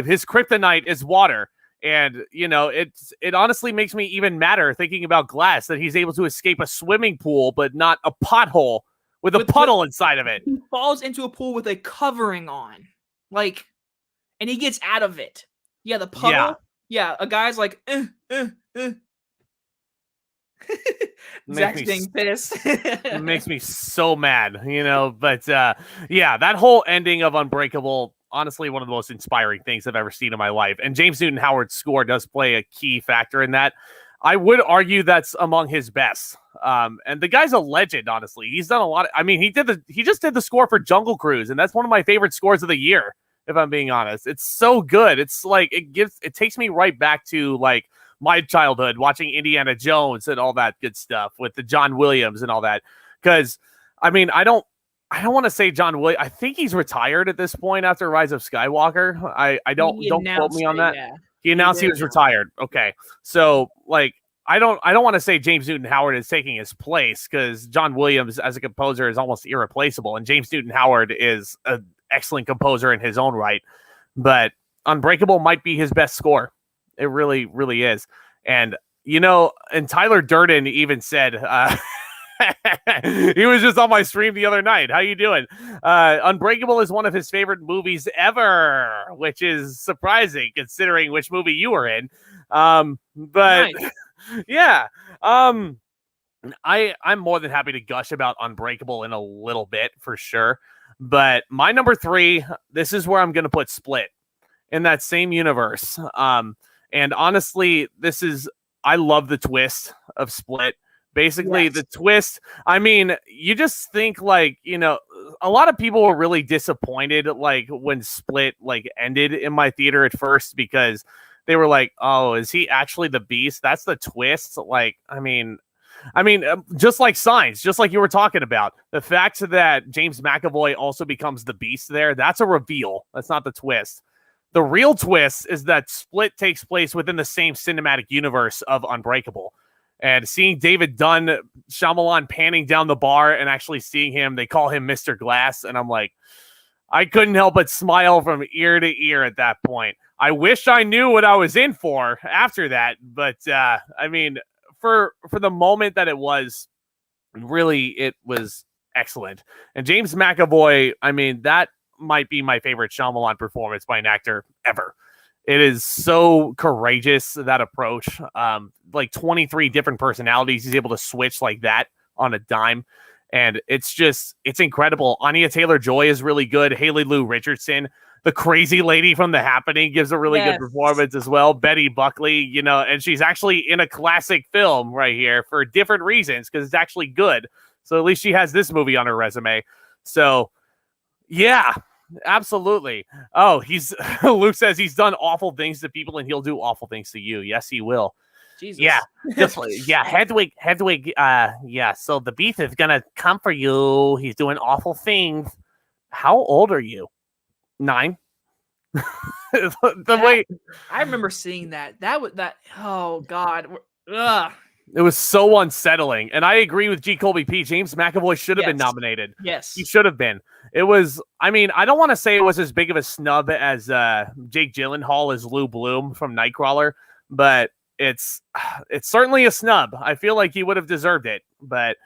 his kryptonite is water. And, it honestly makes me even madder thinking about Glass, that he's able to escape a swimming pool, but not a pothole with a puddle inside of it. He falls into a pool with a covering on. And he gets out of it. Yeah, the puddle. Yeah, a guy's like, Zack's getting pissed. It makes me so mad, but that whole ending of Unbreakable, honestly, one of the most inspiring things I've ever seen in my life. And James Newton Howard's score does play a key factor in that. I would argue that's among his best. And the guy's a legend, honestly. He's done a lot. He just did the score for Jungle Cruise, and that's one of my favorite scores of the year, if I'm being honest. It's so good. It's like it takes me right back to like my childhood watching Indiana Jones and all that good stuff with the John Williams and all that. Because I don't want to say John Williams. I think he's retired at this point after Rise of Skywalker. I don't quote me on that. Yeah. He announced he was retired. Okay. So I don't want to say James Newton Howard is taking his place, because John Williams as a composer is almost irreplaceable, and James Newton Howard is an excellent composer in his own right. But Unbreakable might be his best score. It really, really is. And, and Tyler Durden even said, he was just on my stream the other night. How you doing? Unbreakable is one of his favorite movies ever, which is surprising considering which movie you were in. But nice. Yeah, I'm more than happy to gush about Unbreakable in a little bit for sure. But my number 3, this is where I'm going to put Split in that same universe. And honestly, I love the twist of Split. Basically, the twist, you just think a lot of people were really disappointed when Split ended in my theater at first, because they were like, oh, is he actually the Beast? That's the twist. Just like Signs, just like you were talking about, the fact that James McAvoy also becomes the Beast there, that's a reveal. That's not the twist. The real twist is that Split takes place within the same cinematic universe of Unbreakable. And seeing David Dunn, Shyamalan panning down the bar and actually seeing him, they call him Mr. Glass. And I'm like, I couldn't help but smile from ear to ear at that point. I wish I knew what I was in for after that. But, for the moment that it was, really, it was excellent. And James McAvoy, that might be my favorite Shyamalan performance by an actor ever. It is so courageous, that approach. 23 different personalities he's able to switch like that on a dime. And it's incredible. Anya Taylor-Joy is really good. Haley Lou Richardson, the crazy lady from The Happening, gives a really good performance as well. Betty Buckley, and she's actually in a classic film right here for different reasons, because it's actually good. So at least she has this movie on her resume. So yeah, absolutely. Oh, Luke says he's done awful things to people and he'll do awful things to you. Yes, he will. Jesus. Yeah, Hedwig, yeah, so the beast is gonna come for you. He's doing awful things. How old are you? 9? Way I remember seeing that. Oh God. Ugh. it was so unsettling. And I agree with G. Colby P. James McAvoy should have been nominated. Yes. He should have been. It was, I mean, I don't want to say it was as big of a snub as Jake Gyllenhaal as Lou Bloom from Nightcrawler, but it's certainly a snub. I feel like he would have deserved it, but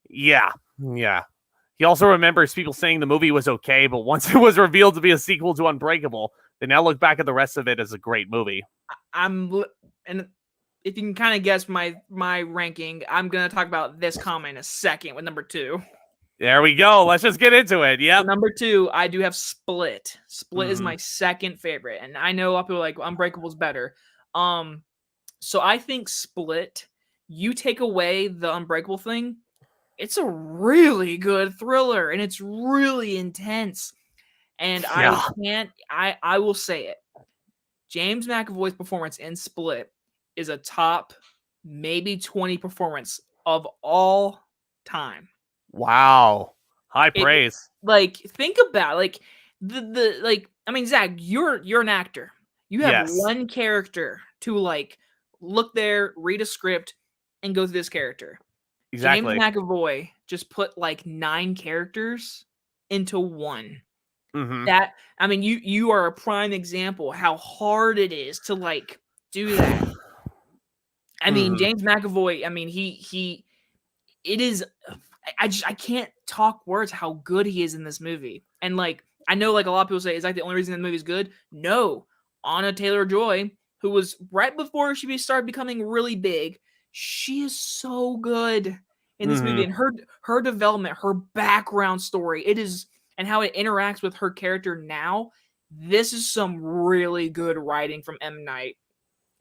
yeah. He also remembers people saying the movie was okay, but once it was revealed to be a sequel to Unbreakable, they now look back at the rest of it as a great movie. And if you can kind of guess my ranking, I'm gonna talk about this comment in a second with number 2. There we go. Let's just get into it. Yeah. So number 2, I do have Split. Split is my second favorite, and I know a lot of people are like Unbreakable's better. So I think Split, you take away the Unbreakable thing, it's a really good thriller and it's really intense. And I will say it. James McAvoy's performance in Split is a top maybe 20 performance of all time. Wow. High praise. Think about Zach, you're an actor. You have one character to look there, read a script, and go through this character. Exactly. James McAvoy just put 9 characters into one. Mm-hmm. You are a prime example how hard it is to do that. James McAvoy, it is. I can't talk words how good he is in this movie. And I know a lot of people say, is that the only reason the movie is good? No. Anna Taylor-Joy, who was right before she started becoming really big, she is so good in this movie, and her development, her background story, and how it interacts with her character now. This is some really good writing from M. Night.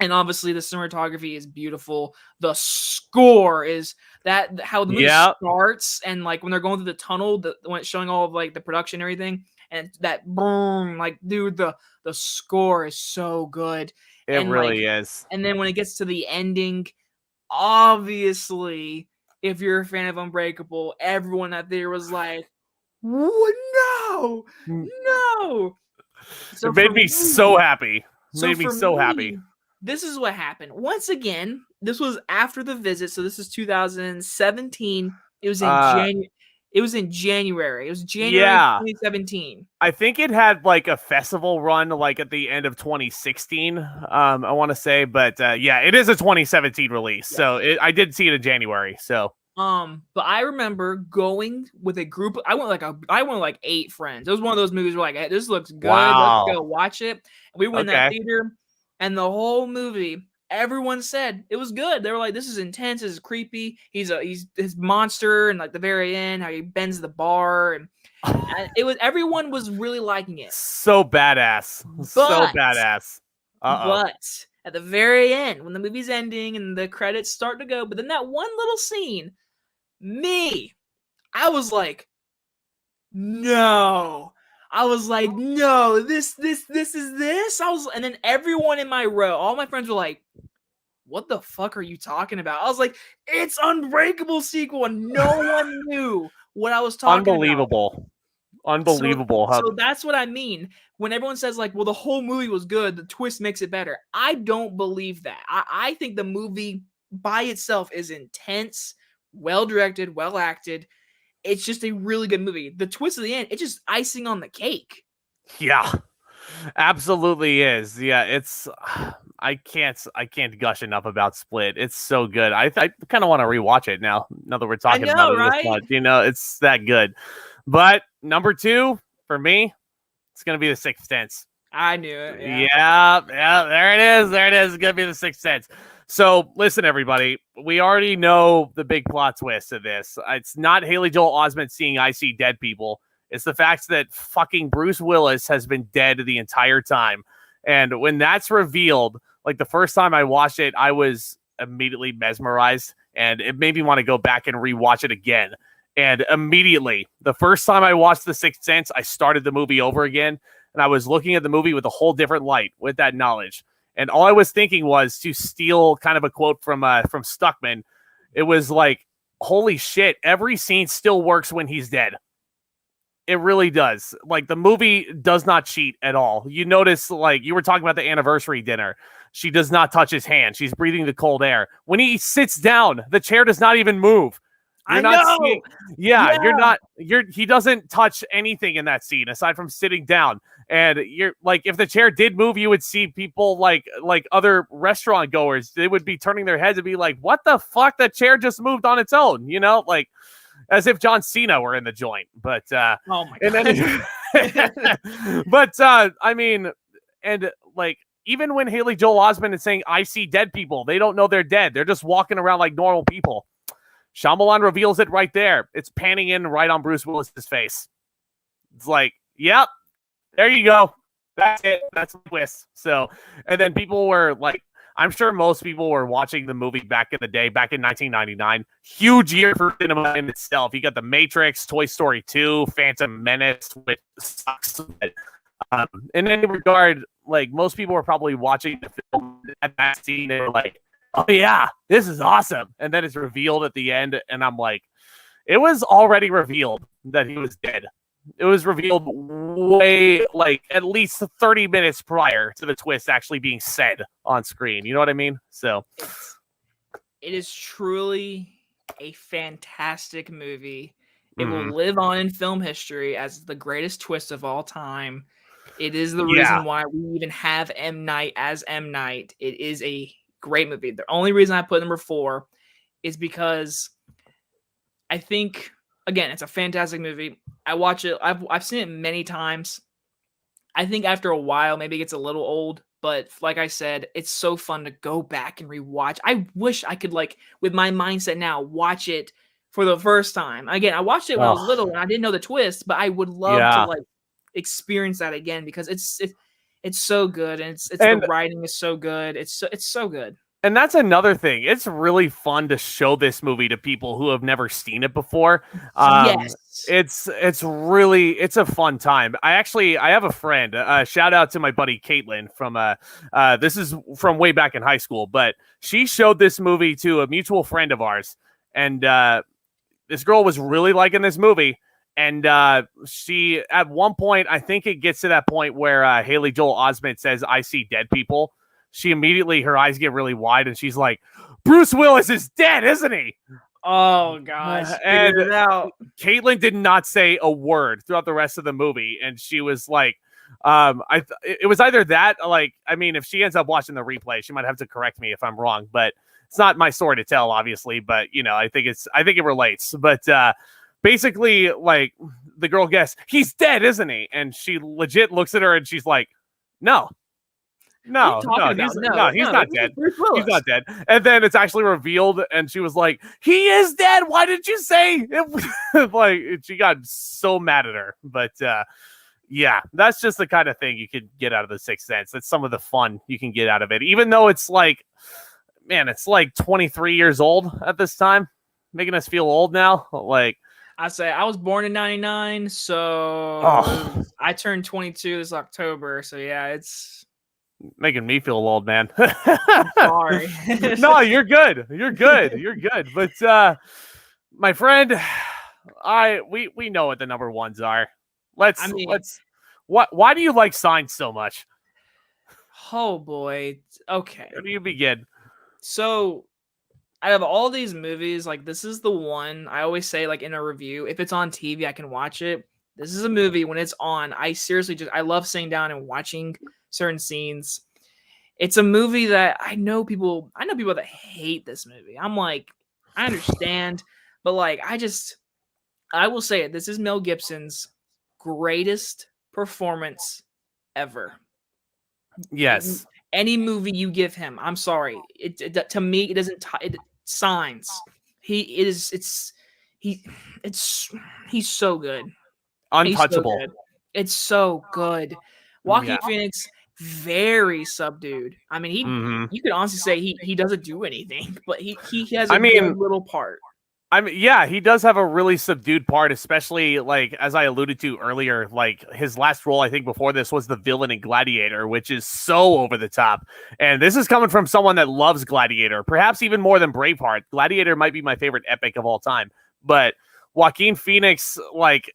And obviously the cinematography is beautiful. The score is how the movie starts, and when they're going through the tunnel, when it's showing all of the production and everything, and that boom, dude, the score is so good. It really is. And then when it gets to the ending, obviously, if you're a fan of Unbreakable, everyone out there was like, no. So it made me so happy. Happy. This is what happened. Once again, this was after the visit, so this is 2017. It was in January. It was January 2017. I think it had a festival run at the end of 2016. I want to say, but it is a 2017 release. Yeah. So I did see it in January. So but I remember going with a group. I went 8 friends. It was one of those movies where hey, this looks good. Wow. Let's go watch it. And we went in that theater, and the whole movie, everyone said it was good. They were like, "This is intense. This is creepy. He's his monster." And the very end, how he bends the bar, and everyone was really liking it. So badass. But at the very end, when the movie's ending and the credits start to go, but then that one little scene, I was like, no. I was like, no, this is this. And then everyone in my row, all my friends were like, what the fuck are you talking about? I was like, it's Unbreakable sequel, and no one knew what I was talking about. Unbelievable. So that's what I mean. When everyone says well, the whole movie was good, the twist makes it better. I don't believe that. I think the movie by itself is intense, well directed, well acted. It's just a really good movie. The twist at the end, it's just icing on the cake. Yeah, absolutely is. Yeah, it's. I can't gush enough about Split. It's so good. I kind of want to rewatch it now that we're talking about it this much. It's that good. But number 2 for me, it's gonna be The Sixth Sense. I knew it. Yeah, there it is. It's gonna be The Sixth Sense. So listen, everybody, we already know the big plot twist of this. It's not Haley Joel Osment seeing I See Dead People. It's the fact that fucking Bruce Willis has been dead the entire time. And when that's revealed, the first time I watched it, I was immediately mesmerized. and it made me want to go back and rewatch it again. And immediately, the first time I watched The Sixth Sense, I started the movie over again, and I was looking at the movie with a whole different light with that knowledge. And all I was thinking was, to steal kind of a quote from Stuckman, it was like, holy shit, every scene still works when he's dead. It really does. Like, the movie does not cheat at all. You notice, like, you were talking about the anniversary dinner. She does not touch his hand. She's breathing the cold air. When he sits down, the chair does not even move. You're not seeing, he doesn't touch anything in that scene aside from sitting down. And you're like, if the chair did move, you would see people like other restaurant goers. They would be turning their heads and be like, what the fuck? That chair just moved on its own, you know, like as if John Cena were in the joint. But, oh my God. I mean, and like, even when Haley Joel Osment is saying, I see dead people, they don't know they're dead. They're just walking around like normal people. Shyamalan reveals it right there. It's panning in right on Bruce Willis's face. It's like, yep, there you go. That's it. That's the twist. So, and then people were like, I'm sure most people were watching the movie back in the day, back in 1999. Huge year for cinema in itself. You got The Matrix, Toy Story 2, Phantom Menace, which sucks. In any regard, like, most people were probably watching the film at that scene. They were like, oh yeah, this is awesome. And then it's revealed at the end, and I'm like, it was already revealed that he was dead. It was revealed way, like, at least 30 minutes prior to the twist actually being said on screen. You know what I mean? So it is truly a fantastic movie. It will live on in film history as the greatest twist of all time. It is the reason why we even have M. Night as M. Night. It is a great movie. The only reason I put number 4 is because I think, again, it's a fantastic movie. I watch it. I've seen it many times. I think after a while, maybe it gets a little old, but like I said, it's so fun to go back and rewatch. I wish I could, like, with my mindset now, watch it for the first time. Again, I watched it when I was little and I didn't know the twist, but I would love to, like, experience that again because it's so good, and the writing is so good. It's so good. And that's another thing. It's really fun to show this movie to people who have never seen it before. Yes. It's a fun time. I have a friend, shout out to my buddy Caitlin from, this is from way back in high school, but she showed this movie to a mutual friend of ours. And, this girl was really liking this movie. And she, at one point, I think it gets to that point where Haley Joel Osment says, I see dead people. She immediately, her eyes get really wide, and she's like, Bruce Willis is dead, isn't he? Oh, gosh. And Caitlin did not say a word throughout the rest of the movie. And she was like, it was either that, like, I mean, if she ends up watching the replay, she might have to correct me if I'm wrong, but it's not my story to tell, obviously. But, you know, I think it relates. But, basically, like, the girl guessed, he's dead, isn't he? And she legit looks at her and she's like, no, he's not dead. He's not dead. And then it's actually revealed, and she was like, he is dead. Why did you say it? Like, she got so mad at her. But yeah, that's just the kind of thing you could get out of The Sixth Sense. That's some of the fun you can get out of it. Even though it's like, man, it's like 23 years old at this time, making us feel old now. Like, I say I was born in 99, so I turned 22 this October. So yeah, it's making me feel old, man. Sorry. No, you're good. You're good. But my friend, we know what the number ones are. Why do you like Signs so much? Oh boy. Okay. Where do you begin? So, out of all these movies, like, this is the one I always say, like, in a review, if it's on TV, I can watch it. This is a movie when it's on. I love sitting down and watching certain scenes. It's a movie that I know people that hate this movie. I'm like, I understand, but like, I will say it. This is Mel Gibson's greatest performance ever. Yes. Any movie you give him, I'm sorry. To me, it doesn't. Signs. He's so good. Untouchable. It's so good. Joaquin Phoenix, very subdued. I mean, you could honestly say he doesn't do anything, but he has a good little part. Yeah, he does have a really subdued part, especially like as I alluded to earlier. Like his last role, I think before this, was the villain in Gladiator, which is so over the top. And this is coming from someone that loves Gladiator, perhaps even more than Braveheart. Gladiator might be my favorite epic of all time, but Joaquin Phoenix, like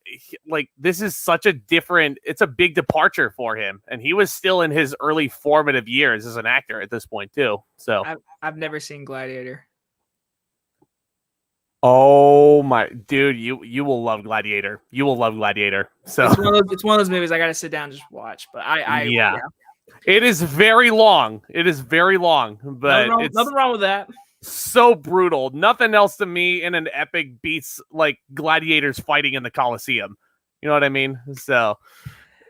this is such a different. It's a big departure for him, and he was still in his early formative years as an actor at this point too. So I've never seen Gladiator. Oh my dude, you will love Gladiator. You will love Gladiator. So it's one of those movies I gotta sit down and just watch. But yeah. It is very long. It is very long, but nothing wrong with that. So brutal. Nothing else to me in an epic beats like gladiators fighting in the Colosseum. You know what I mean? So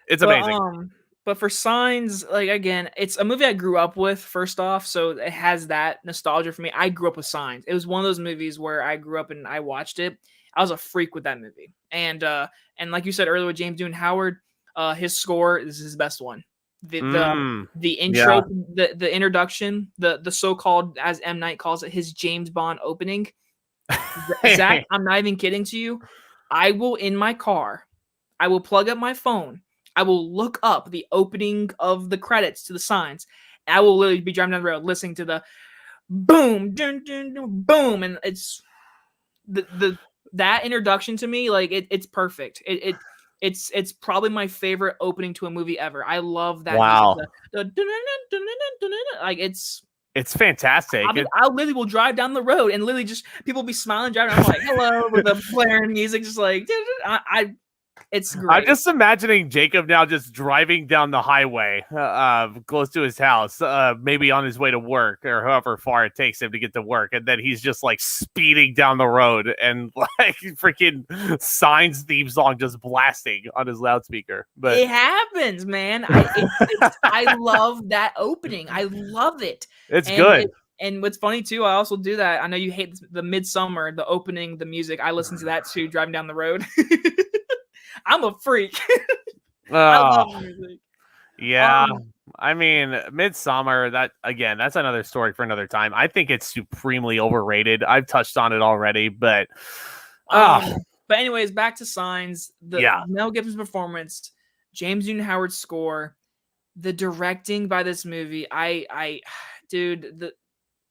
it's amazing. But for Signs, like, again, it's a movie I grew up with, first off, so it has that nostalgia for me. I grew up with Signs. It was one of those movies where I grew up and I watched it. I was a freak with that movie. And like you said earlier with James Newton Howard, his score is his best one. The intro, the introduction, the so-called, as M. Night calls it, his James Bond opening. Zack, I'm not even kidding to you. I will, in my car, I will plug up my phone. I will look up the opening of the credits to the Signs. I will literally be driving down the road listening to the boom, dun, dun, dun, boom, and it's that introduction to me, like it's perfect. It's probably my favorite opening to a movie ever. I love that. Wow. Like it's fantastic. I literally will drive down the road and literally just people be smiling driving. I'm like, hello, with the blaring music, just like it's great. I'm just imagining Jacob now just driving down the highway close to his house, maybe on his way to work or however far it takes him to get to work. And then he's just like speeding down the road and like freaking Signs theme song just blasting on his loudspeaker. But it happens, man. I love that opening. I love it. It's good. And what's funny too, I also do that. I know you hate the Midsummer, the opening, the music. I listen to that too, driving down the road. I'm a freak. I love music. Yeah. I mean, Midsummer, that's another story for another time. I think it's supremely overrated. I've touched on it already, but anyways, back to Signs. Mel Gibson's performance, James Newton Howard's score, the directing by this movie. Dude,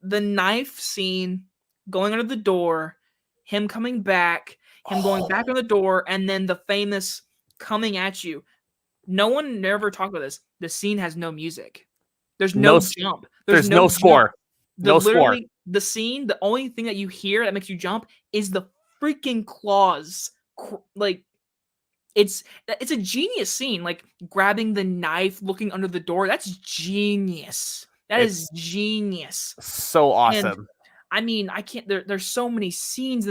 the knife scene, going under the door, him coming back, him going back on the door, and then the famous coming at you. No one never talked about this. The scene has no music. There's no jump. There's no score. No score. The scene, the only thing that you hear that makes you jump is the freaking claws. Like, it's a genius scene. Like, grabbing the knife, looking under the door. That's genius. That is genius. So awesome. And, I mean, I can't. There's so many scenes.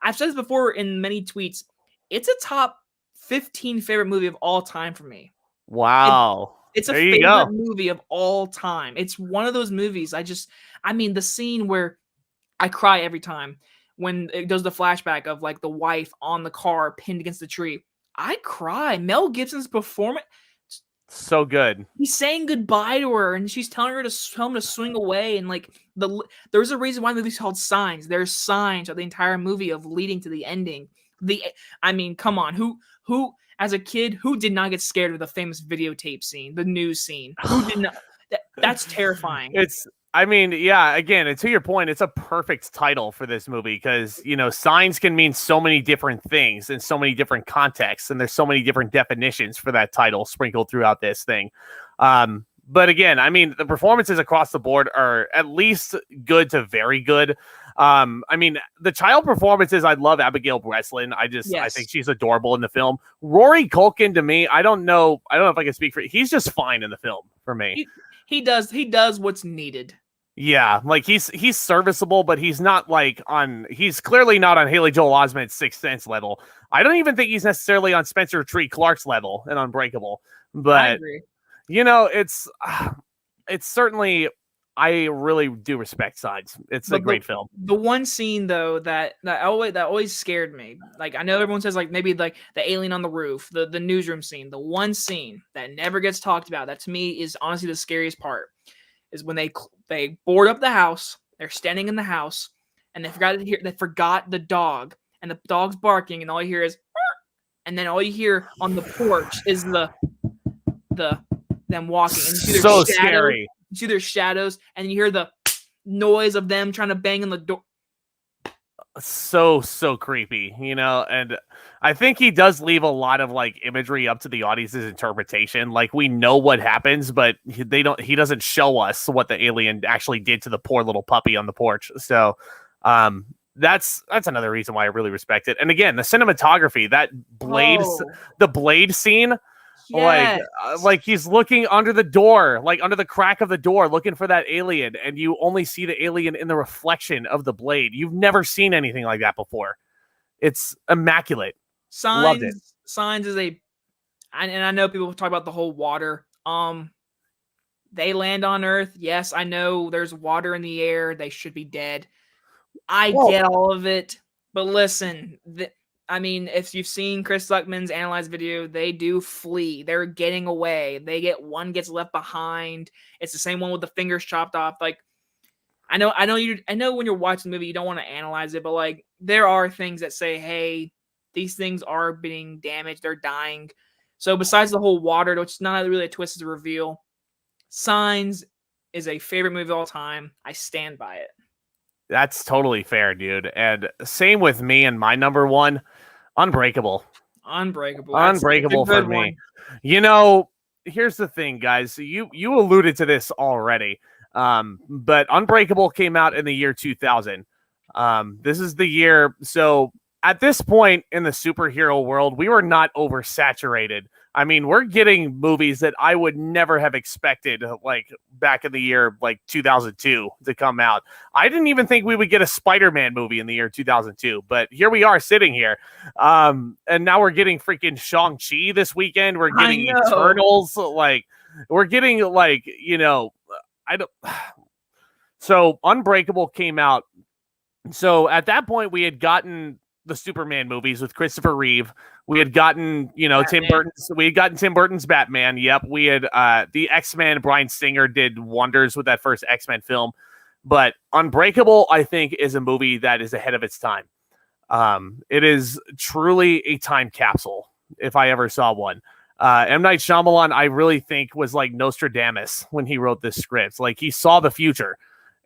I've said this before in many tweets. It's a top 15 favorite movie of all time for me. Wow. It's a favorite movie of all time. It's one of those movies. The scene where I cry every time when it does the flashback of like the wife on the car pinned against the tree. I cry. Mel Gibson's performance. So good. He's saying goodbye to her, and she's telling her to tell him to swing away. And like there's a reason why the movie's called Signs. There's signs of the entire movie of leading to the ending. Come on, who as a kid who did not get scared of the famous videotape scene, the news scene? Who did not? That's terrifying. Again, and to your point, it's a perfect title for this movie because, signs can mean so many different things in so many different contexts, and there's so many different definitions for that title sprinkled throughout this thing. But again, the performances across the board are at least good to very good. The child performances, I love Abigail Breslin. I think she's adorable in the film. Rory Culkin, to me, I don't know if I can speak for he's just fine in the film for me. He does what's needed. Yeah, like he's serviceable, but he's not he's clearly not on Haley Joel Osment's Sixth Sense level. I don't even think he's necessarily on Spencer Tree Clark's level in Unbreakable. But I agree. it's certainly I really do respect Signs. It's a great film. The one scene though that always scared me. Like, I know everyone says like maybe like the alien on the roof, the newsroom scene. The one scene that never gets talked about, that to me is honestly the scariest part, is when they board up the house. They're standing in the house and they forgot the dog, and the dog's barking, and all you hear is, and then all you hear on the porch is the them walking, and you see their scary. You see their shadows, and you hear the noise of them trying to bang on the door. So creepy, and I think he does leave a lot of like imagery up to the audience's interpretation. Like, we know what happens, but he doesn't show us what the alien actually did to the poor little puppy on the porch. So that's another reason why I really respect it. And again, the cinematography, that the blade scene. Yes. Like he's looking under the door, like under the crack of the door, looking for that alien, and you only see the alien in the reflection of the blade. You've never seen anything like that before. It's immaculate. Loved it. Signs is and I know people talk about the whole water. They land on Earth. Yes, I know there's water in the air. They should be dead. I get all of it, but listen, if you've seen Chris Stuckman's analyzed video, they do flee. They're getting away. One gets left behind. It's the same one with the fingers chopped off. Like, I know when you're watching the movie, you don't want to analyze it, but like, there are things that say, hey, these things are being damaged. They're dying. So besides the whole water, which is not really a twist, it's a reveal, Signs is a favorite movie of all time. I stand by it. That's totally fair, dude. And same with me and my number one, Unbreakable. Unbreakable for me. Here's the thing, guys. You alluded to this already. But Unbreakable came out in the year 2000. This is the year. So at this point in the superhero world, we were not oversaturated. I mean, we're getting movies that I would never have expected, like back in the year, like 2002 to come out. I didn't even think we would get a Spider-Man movie in the year 2002, but here we are sitting here. And now we're getting freaking Shang-Chi this weekend. We're getting Eternals. Like, we're getting So Unbreakable came out. So at that point, we had gotten the Superman movies with Christopher Reeve. We had gotten, Tim Burton's Batman. Yep. We had the X-Men. Bryan Singer did wonders with that first X-Men film. But Unbreakable, I think, is a movie that is ahead of its time. It is truly a time capsule, if I ever saw one. M. Night Shyamalan, I really think, was like Nostradamus when he wrote this script. Like, he saw the future,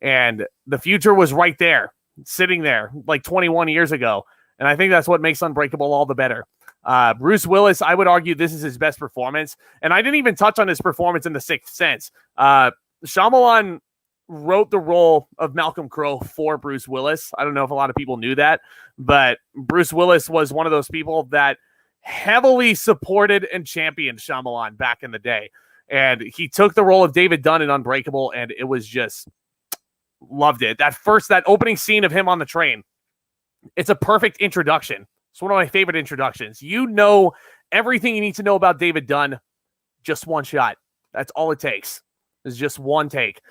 and the future was right there, sitting there like 21 years ago. And I think that's what makes Unbreakable all the better. Bruce Willis, I would argue this is his best performance. And I didn't even touch on his performance in The Sixth Sense. Shyamalan wrote the role of Malcolm Crowe for Bruce Willis. I don't know if a lot of people knew that, but Bruce Willis was one of those people that heavily supported and championed Shyamalan back in the day. And he took the role of David Dunn in Unbreakable, and it was just, loved it. That opening scene of him on the train, it's a perfect introduction. It's one of my favorite introductions. You know everything you need to know about David Dunn, just one shot. That's all it takes. It's just one take.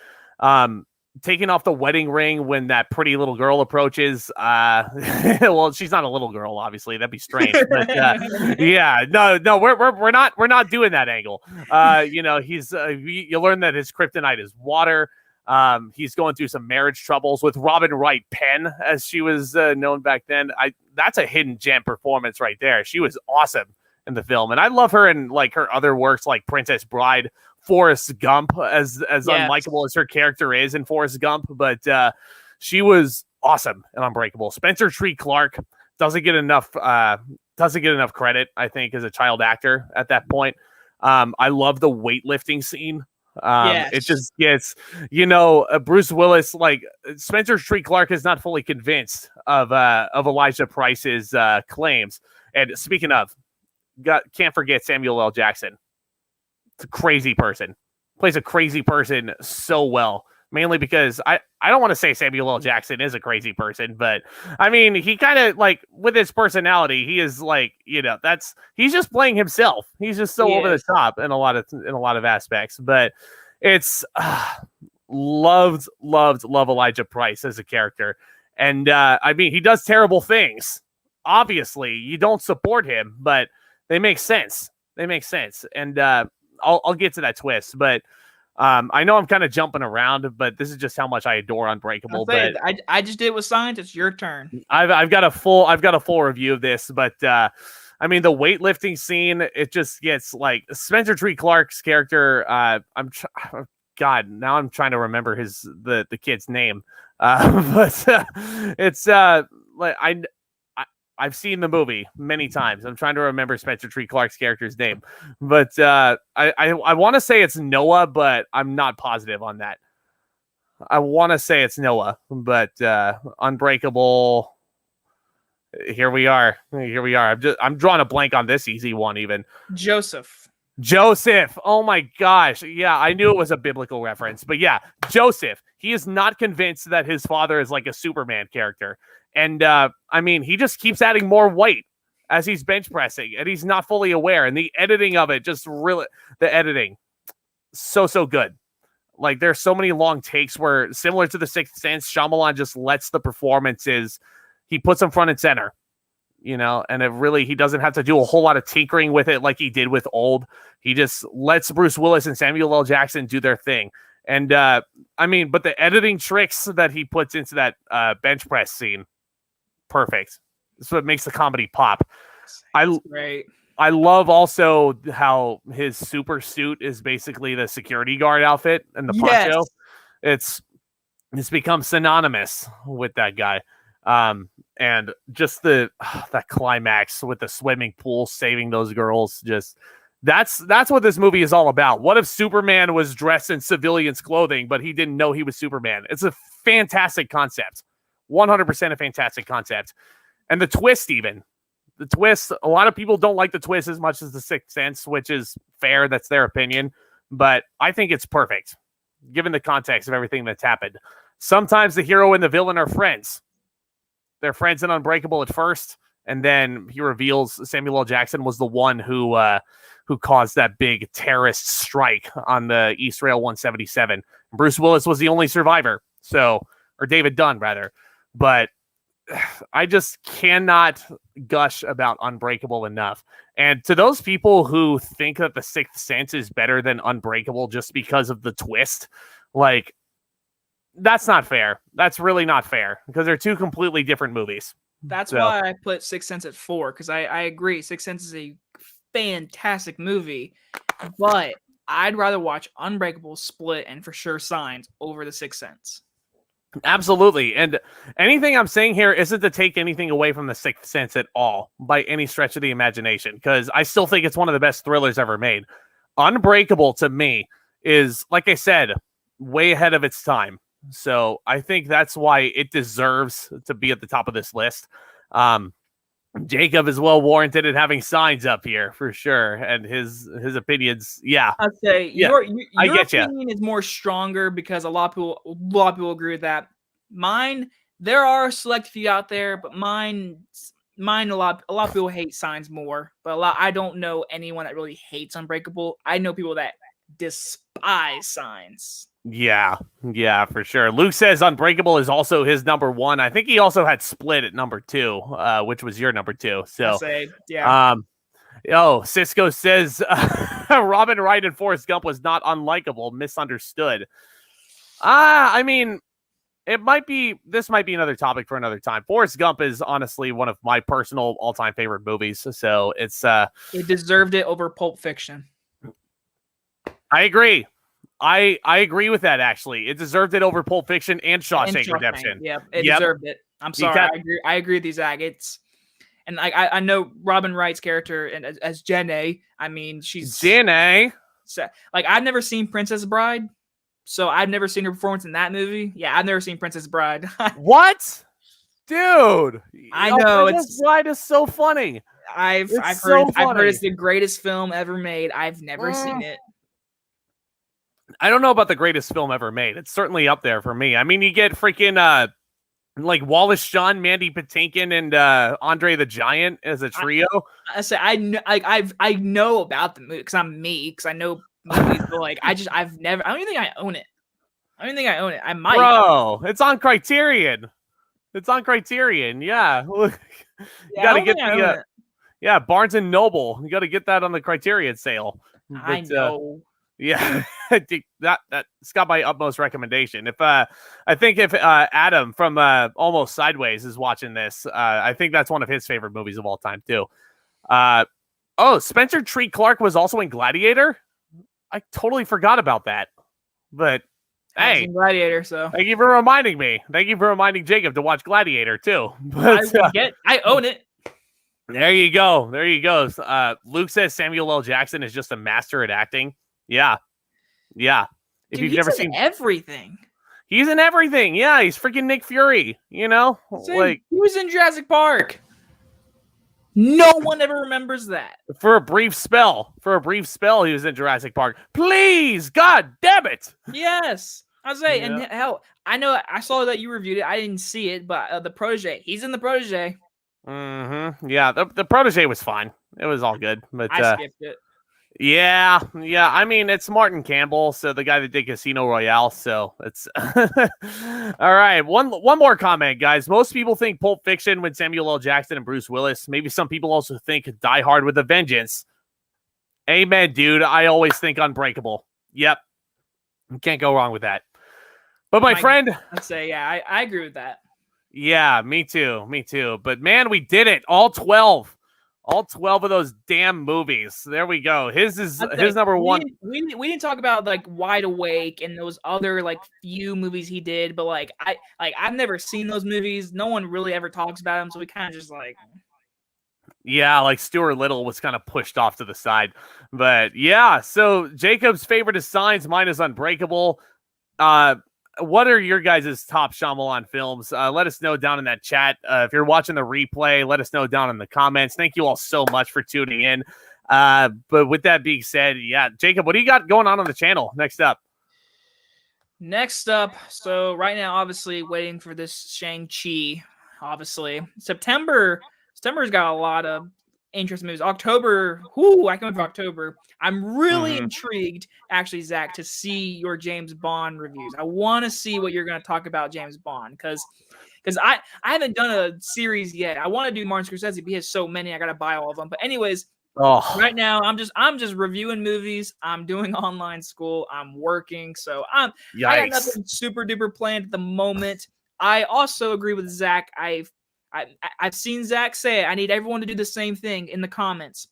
Taking off the wedding ring when that pretty little girl approaches. Well, she's not a little girl, obviously. That'd be strange. But no, we're not doing that angle. He's you learn that his kryptonite is water. He's going through some marriage troubles with Robin Wright Penn, as she was known back then. That's a hidden gem performance right there. She was awesome in the film, and I love her in like her other works like Princess Bride, Forrest Gump, as unlikable as her character is in Forrest Gump, but she was awesome in Unbreakable. Spencer Tree Clark doesn't get enough credit, I think, as a child actor at that point. I love the weightlifting scene. It just gets, Bruce Willis, like Spencer Tree Clark is not fully convinced of Elijah Price's claims. And speaking of, can't forget Samuel L. Jackson. It's a crazy person. Plays a crazy person so well. Mainly because I don't want to say Samuel L. Jackson is a crazy person, but I mean, he kind of like with his personality, he is like, he's just playing himself. He's just so over the top in a lot of aspects, but it's love Elijah Price as a character. And I mean, he does terrible things. Obviously, you don't support him, but they make sense. And I'll get to that twist, but I know I'm kind of jumping around, but this is just how much I adore Unbreakable. But I just did it with science. It's your turn. I've got a full review of this, but I mean, the weightlifting scene, it just gets like Spencer Tree Clark's character. God, now I'm trying to remember the kid's name. But it's like I've seen the movie many times. I'm trying to remember Spencer Tree Clark's character's name, but I want to say it's Noah, but I'm not positive on that. I want to say it's Noah, but Unbreakable. Here we are. I'm drawing a blank on this easy one. Even Joseph. Oh my gosh. Yeah, I knew it was a biblical reference, but yeah, Joseph. He is not convinced that his father is like a Superman character. And I mean, he just keeps adding more weight as he's bench pressing, and he's not fully aware. And the editing of it, the editing, so good. Like, there's so many long takes where, similar to The Sixth Sense, Shyamalan just lets the performances, he puts them front and center, and he doesn't have to do a whole lot of tinkering with it like he did with Old. He just lets Bruce Willis and Samuel L. Jackson do their thing. And I mean, but the editing tricks that he puts into that bench press scene, perfect. That's what makes the comedy pop. Great. I love also how his super suit is basically the security guard outfit and the poncho. It's become synonymous with that guy. And just that climax with the swimming pool saving those girls, just that's what this movie is all about. What if Superman was dressed in civilian's clothing, but he didn't know he was Superman? It's a fantastic concept. 100% a fantastic concept. And the twist, a lot of people don't like the twist as much as The Sixth Sense, which is fair. That's their opinion. But I think it's perfect, given the context of everything that's happened. Sometimes the hero and the villain are friends. They're friends in Unbreakable at first, and then he reveals Samuel L. Jackson was the one who caused that big terrorist strike on the East Rail 177. Bruce Willis was the only survivor. Or David Dunn, rather. But I just cannot gush about Unbreakable enough. And to those people who think that The Sixth Sense is better than Unbreakable just because of the twist, like, that's not fair. That's really not fair, because they're two completely different movies. That's why I put Sixth Sense at 4, because I agree. Sixth Sense is a fantastic movie, but I'd rather watch Unbreakable, Split, and for sure Signs over The Sixth Sense. Absolutely. And anything I'm saying here isn't to take anything away from The Sixth Sense at all by any stretch of the imagination, because I still think it's one of the best thrillers ever made. Unbreakable, to me, is, like I said, way ahead of its time. So I think that's why it deserves to be at the top of this list. Jacob is well warranted in having Signs up here for sure, and his opinions. Yeah, I'd say your opinion you. is more stronger because a lot of people agree with that. Mine, there are a select few out there, but mine a lot of people hate Signs more. But I don't know anyone that really hates Unbreakable. I know people that despise Signs. Yeah, for sure. Luke says Unbreakable is also his number 1. I think he also had Split at number 2, which was your number 2. So, Cisco says Robin Wright in Forrest Gump was not unlikable, misunderstood. I mean, this might be another topic for another time. Forrest Gump is honestly one of my personal all-time favorite movies. So it's it deserved it over Pulp Fiction. I agree. I agree with that, actually. It deserved it over Pulp Fiction and Shawshank Redemption. Yeah, it deserved it. I'm sorry. I agree with you, Zach. And I know Robin Wright's character and as Jenny. I mean, she's Jenny. Like, I've never seen Princess Bride, so I've never seen her performance in that movie. Yeah, I've never seen Princess Bride. What? Dude. I know. Princess Bride is so funny. I've heard it's the greatest film ever made. I've never seen it. I don't know about the greatest film ever made. It's certainly up there for me. I mean, you get freaking like Wallace Shawn, Mandy Patinkin, and Andre the Giant as a trio. I know about the movie because I know movies, but like I don't even think I own it. I don't think I own it. I might. Bro, it's on Criterion. It's on Criterion. Yeah. You got to get the Barnes and Noble. You got to get that on the Criterion sale. But, I know. Yeah, that's got my utmost recommendation. If I think if Adam from Almost Sideways is watching this, I think that's one of his favorite movies of all time too. Spencer Treat Clark was also in Gladiator. I totally forgot about that. But hey, Gladiator. So thank you for reminding me. Thank you for reminding Jacob to watch Gladiator too. But, I own it. There you go. There you go. Luke says Samuel L. Jackson is just a master at acting. Yeah. If Dude, you've never seen everything, he's in everything. Yeah, he's freaking Nick Fury. You know, like he was in Jurassic Park. No one ever remembers that. For a brief spell, he was in Jurassic Park. Please, God damn it. Yes, I was saying, and hell, I know I saw that you reviewed it. I didn't see it, but the Protege, he's in the Protege. Mm-hmm. Yeah, the Protege was fine. It was all good, but I skipped it. Yeah. I mean, it's Martin Campbell, so the guy that did Casino Royale. So it's all right. One more comment, guys. Most people think Pulp Fiction with Samuel L. Jackson and Bruce Willis. Maybe some people also think Die Hard with a Vengeance. Amen, dude. I always think Unbreakable. Yep, can't go wrong with that. But my friend, I'd say, yeah, I agree with that. Yeah, me too. But man, we did it. All 12 of those damn movies. There we go. His number one. We didn't talk about like Wide Awake and those other like few movies he did, but like I've never seen those movies. No one really ever talks about them, so we kind of just like. Yeah, like Stuart Little was kind of pushed off to the side. But yeah, so Jacob's favorite is Signs, mine is Unbreakable. What are your guys' top Shyamalan films? Let us know down in that chat. If you're watching the replay, let us know down in the comments. Thank you all so much for tuning in. But with that being said, yeah, Jacob, what do you got going on the channel next up? So right now, obviously waiting for this Shang-Chi, obviously. September's got a lot of interesting movies. October, I can wait for October. I'm really intrigued, actually, Zach, to see your James Bond reviews. I want to see what you're going to talk about James Bond, because I haven't done a series yet. I want to do Martin Scorsese, but he has so many, I got to buy all of them. But anyways, right now I'm just reviewing movies. I'm doing online school. I'm working, so I got nothing super duper planned at the moment. I also agree with Zach. I've seen Zach say it. I need everyone to do the same thing in the comments.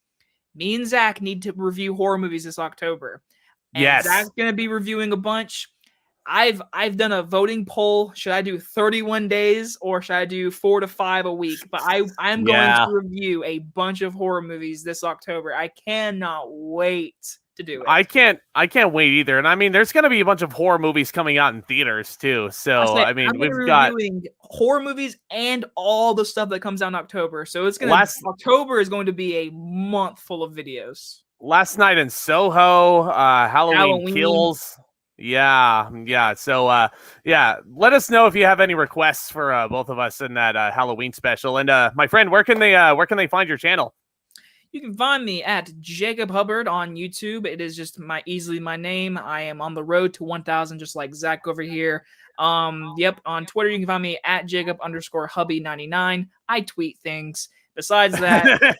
Me and Zach need to review horror movies this October. And Zach's going to be reviewing a bunch. I've done a voting poll. Should I do 31 days or should I do 4 to 5 a week? But I'm going to review a bunch of horror movies this October. I cannot wait to do it. I can't wait either. And I mean, there's going to be a bunch of horror movies coming out in theaters too. So I mean, we've got horror movies and all the stuff that comes out in October. So it's October is going to be a month full of videos. Last Night in Soho, Halloween Kills. Yeah. So let us know if you have any requests for both of us in that Halloween special. And my friend, where can they find your channel? You can find me at Jacob Hubbard on YouTube. It is just easily my name. I am on the road to 1,000, just like Zach over here. On Twitter, you can find me at Jacob_Hubby99. I tweet things. Besides that,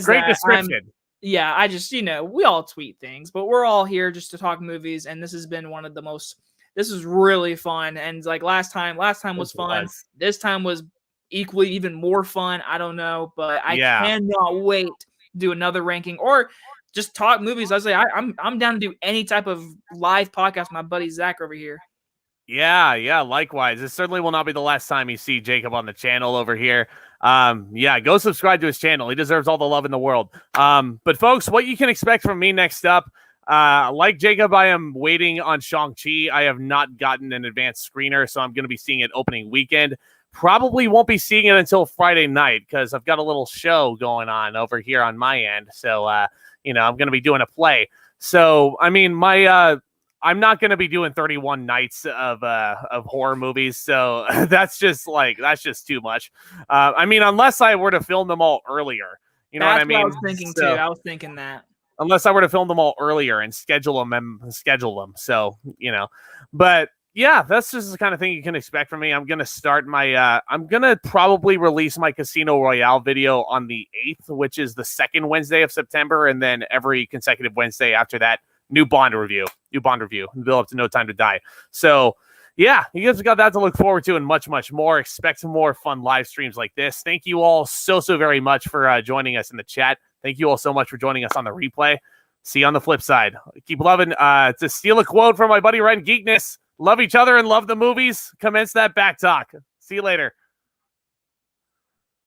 great description. I just, we all tweet things, but we're all here just to talk movies. And this has been one of the most, this is really fun. And like last time was fun. This time was equally even more fun. I don't know, but I cannot wait to do another ranking or just talk movies. I was like, I'm down to do any type of live podcast with my buddy Zach over here. Yeah, likewise. This certainly will not be the last time you see Jacob on the channel over here. Go subscribe to his channel. He deserves all the love in the world. But folks, what you can expect from me next up, like Jacob, I am waiting on Shang-Chi. I have not gotten an advanced screener, so I'm going to be seeing it opening weekend. Probably won't be seeing it until Friday night because I've got a little show going on over here on my end. So, I'm going to be doing a play. So, I mean, I'm not going to be doing 31 nights of horror movies. So that's just too much. I mean, unless I were to film them all earlier, you know what I mean? What I was thinking too. I was thinking that. unless I were to film them all earlier and schedule them. So, but yeah, that's just the kind of thing you can expect from me. I'm going to start I'm going to probably release my Casino Royale video on the 8th, which is the second Wednesday of September. And then every consecutive Wednesday after that, new Bond review, build up to No Time to Die. So yeah, you guys got that to look forward to and much, much more. Expect some more fun live streams like this. Thank you all so very much for joining us in the chat. Thank you all so much for joining us on the replay. See you on the flip side. Keep loving. To steal a quote from my buddy Ren Geekness, love each other and love the movies. Commence that back talk. See you later.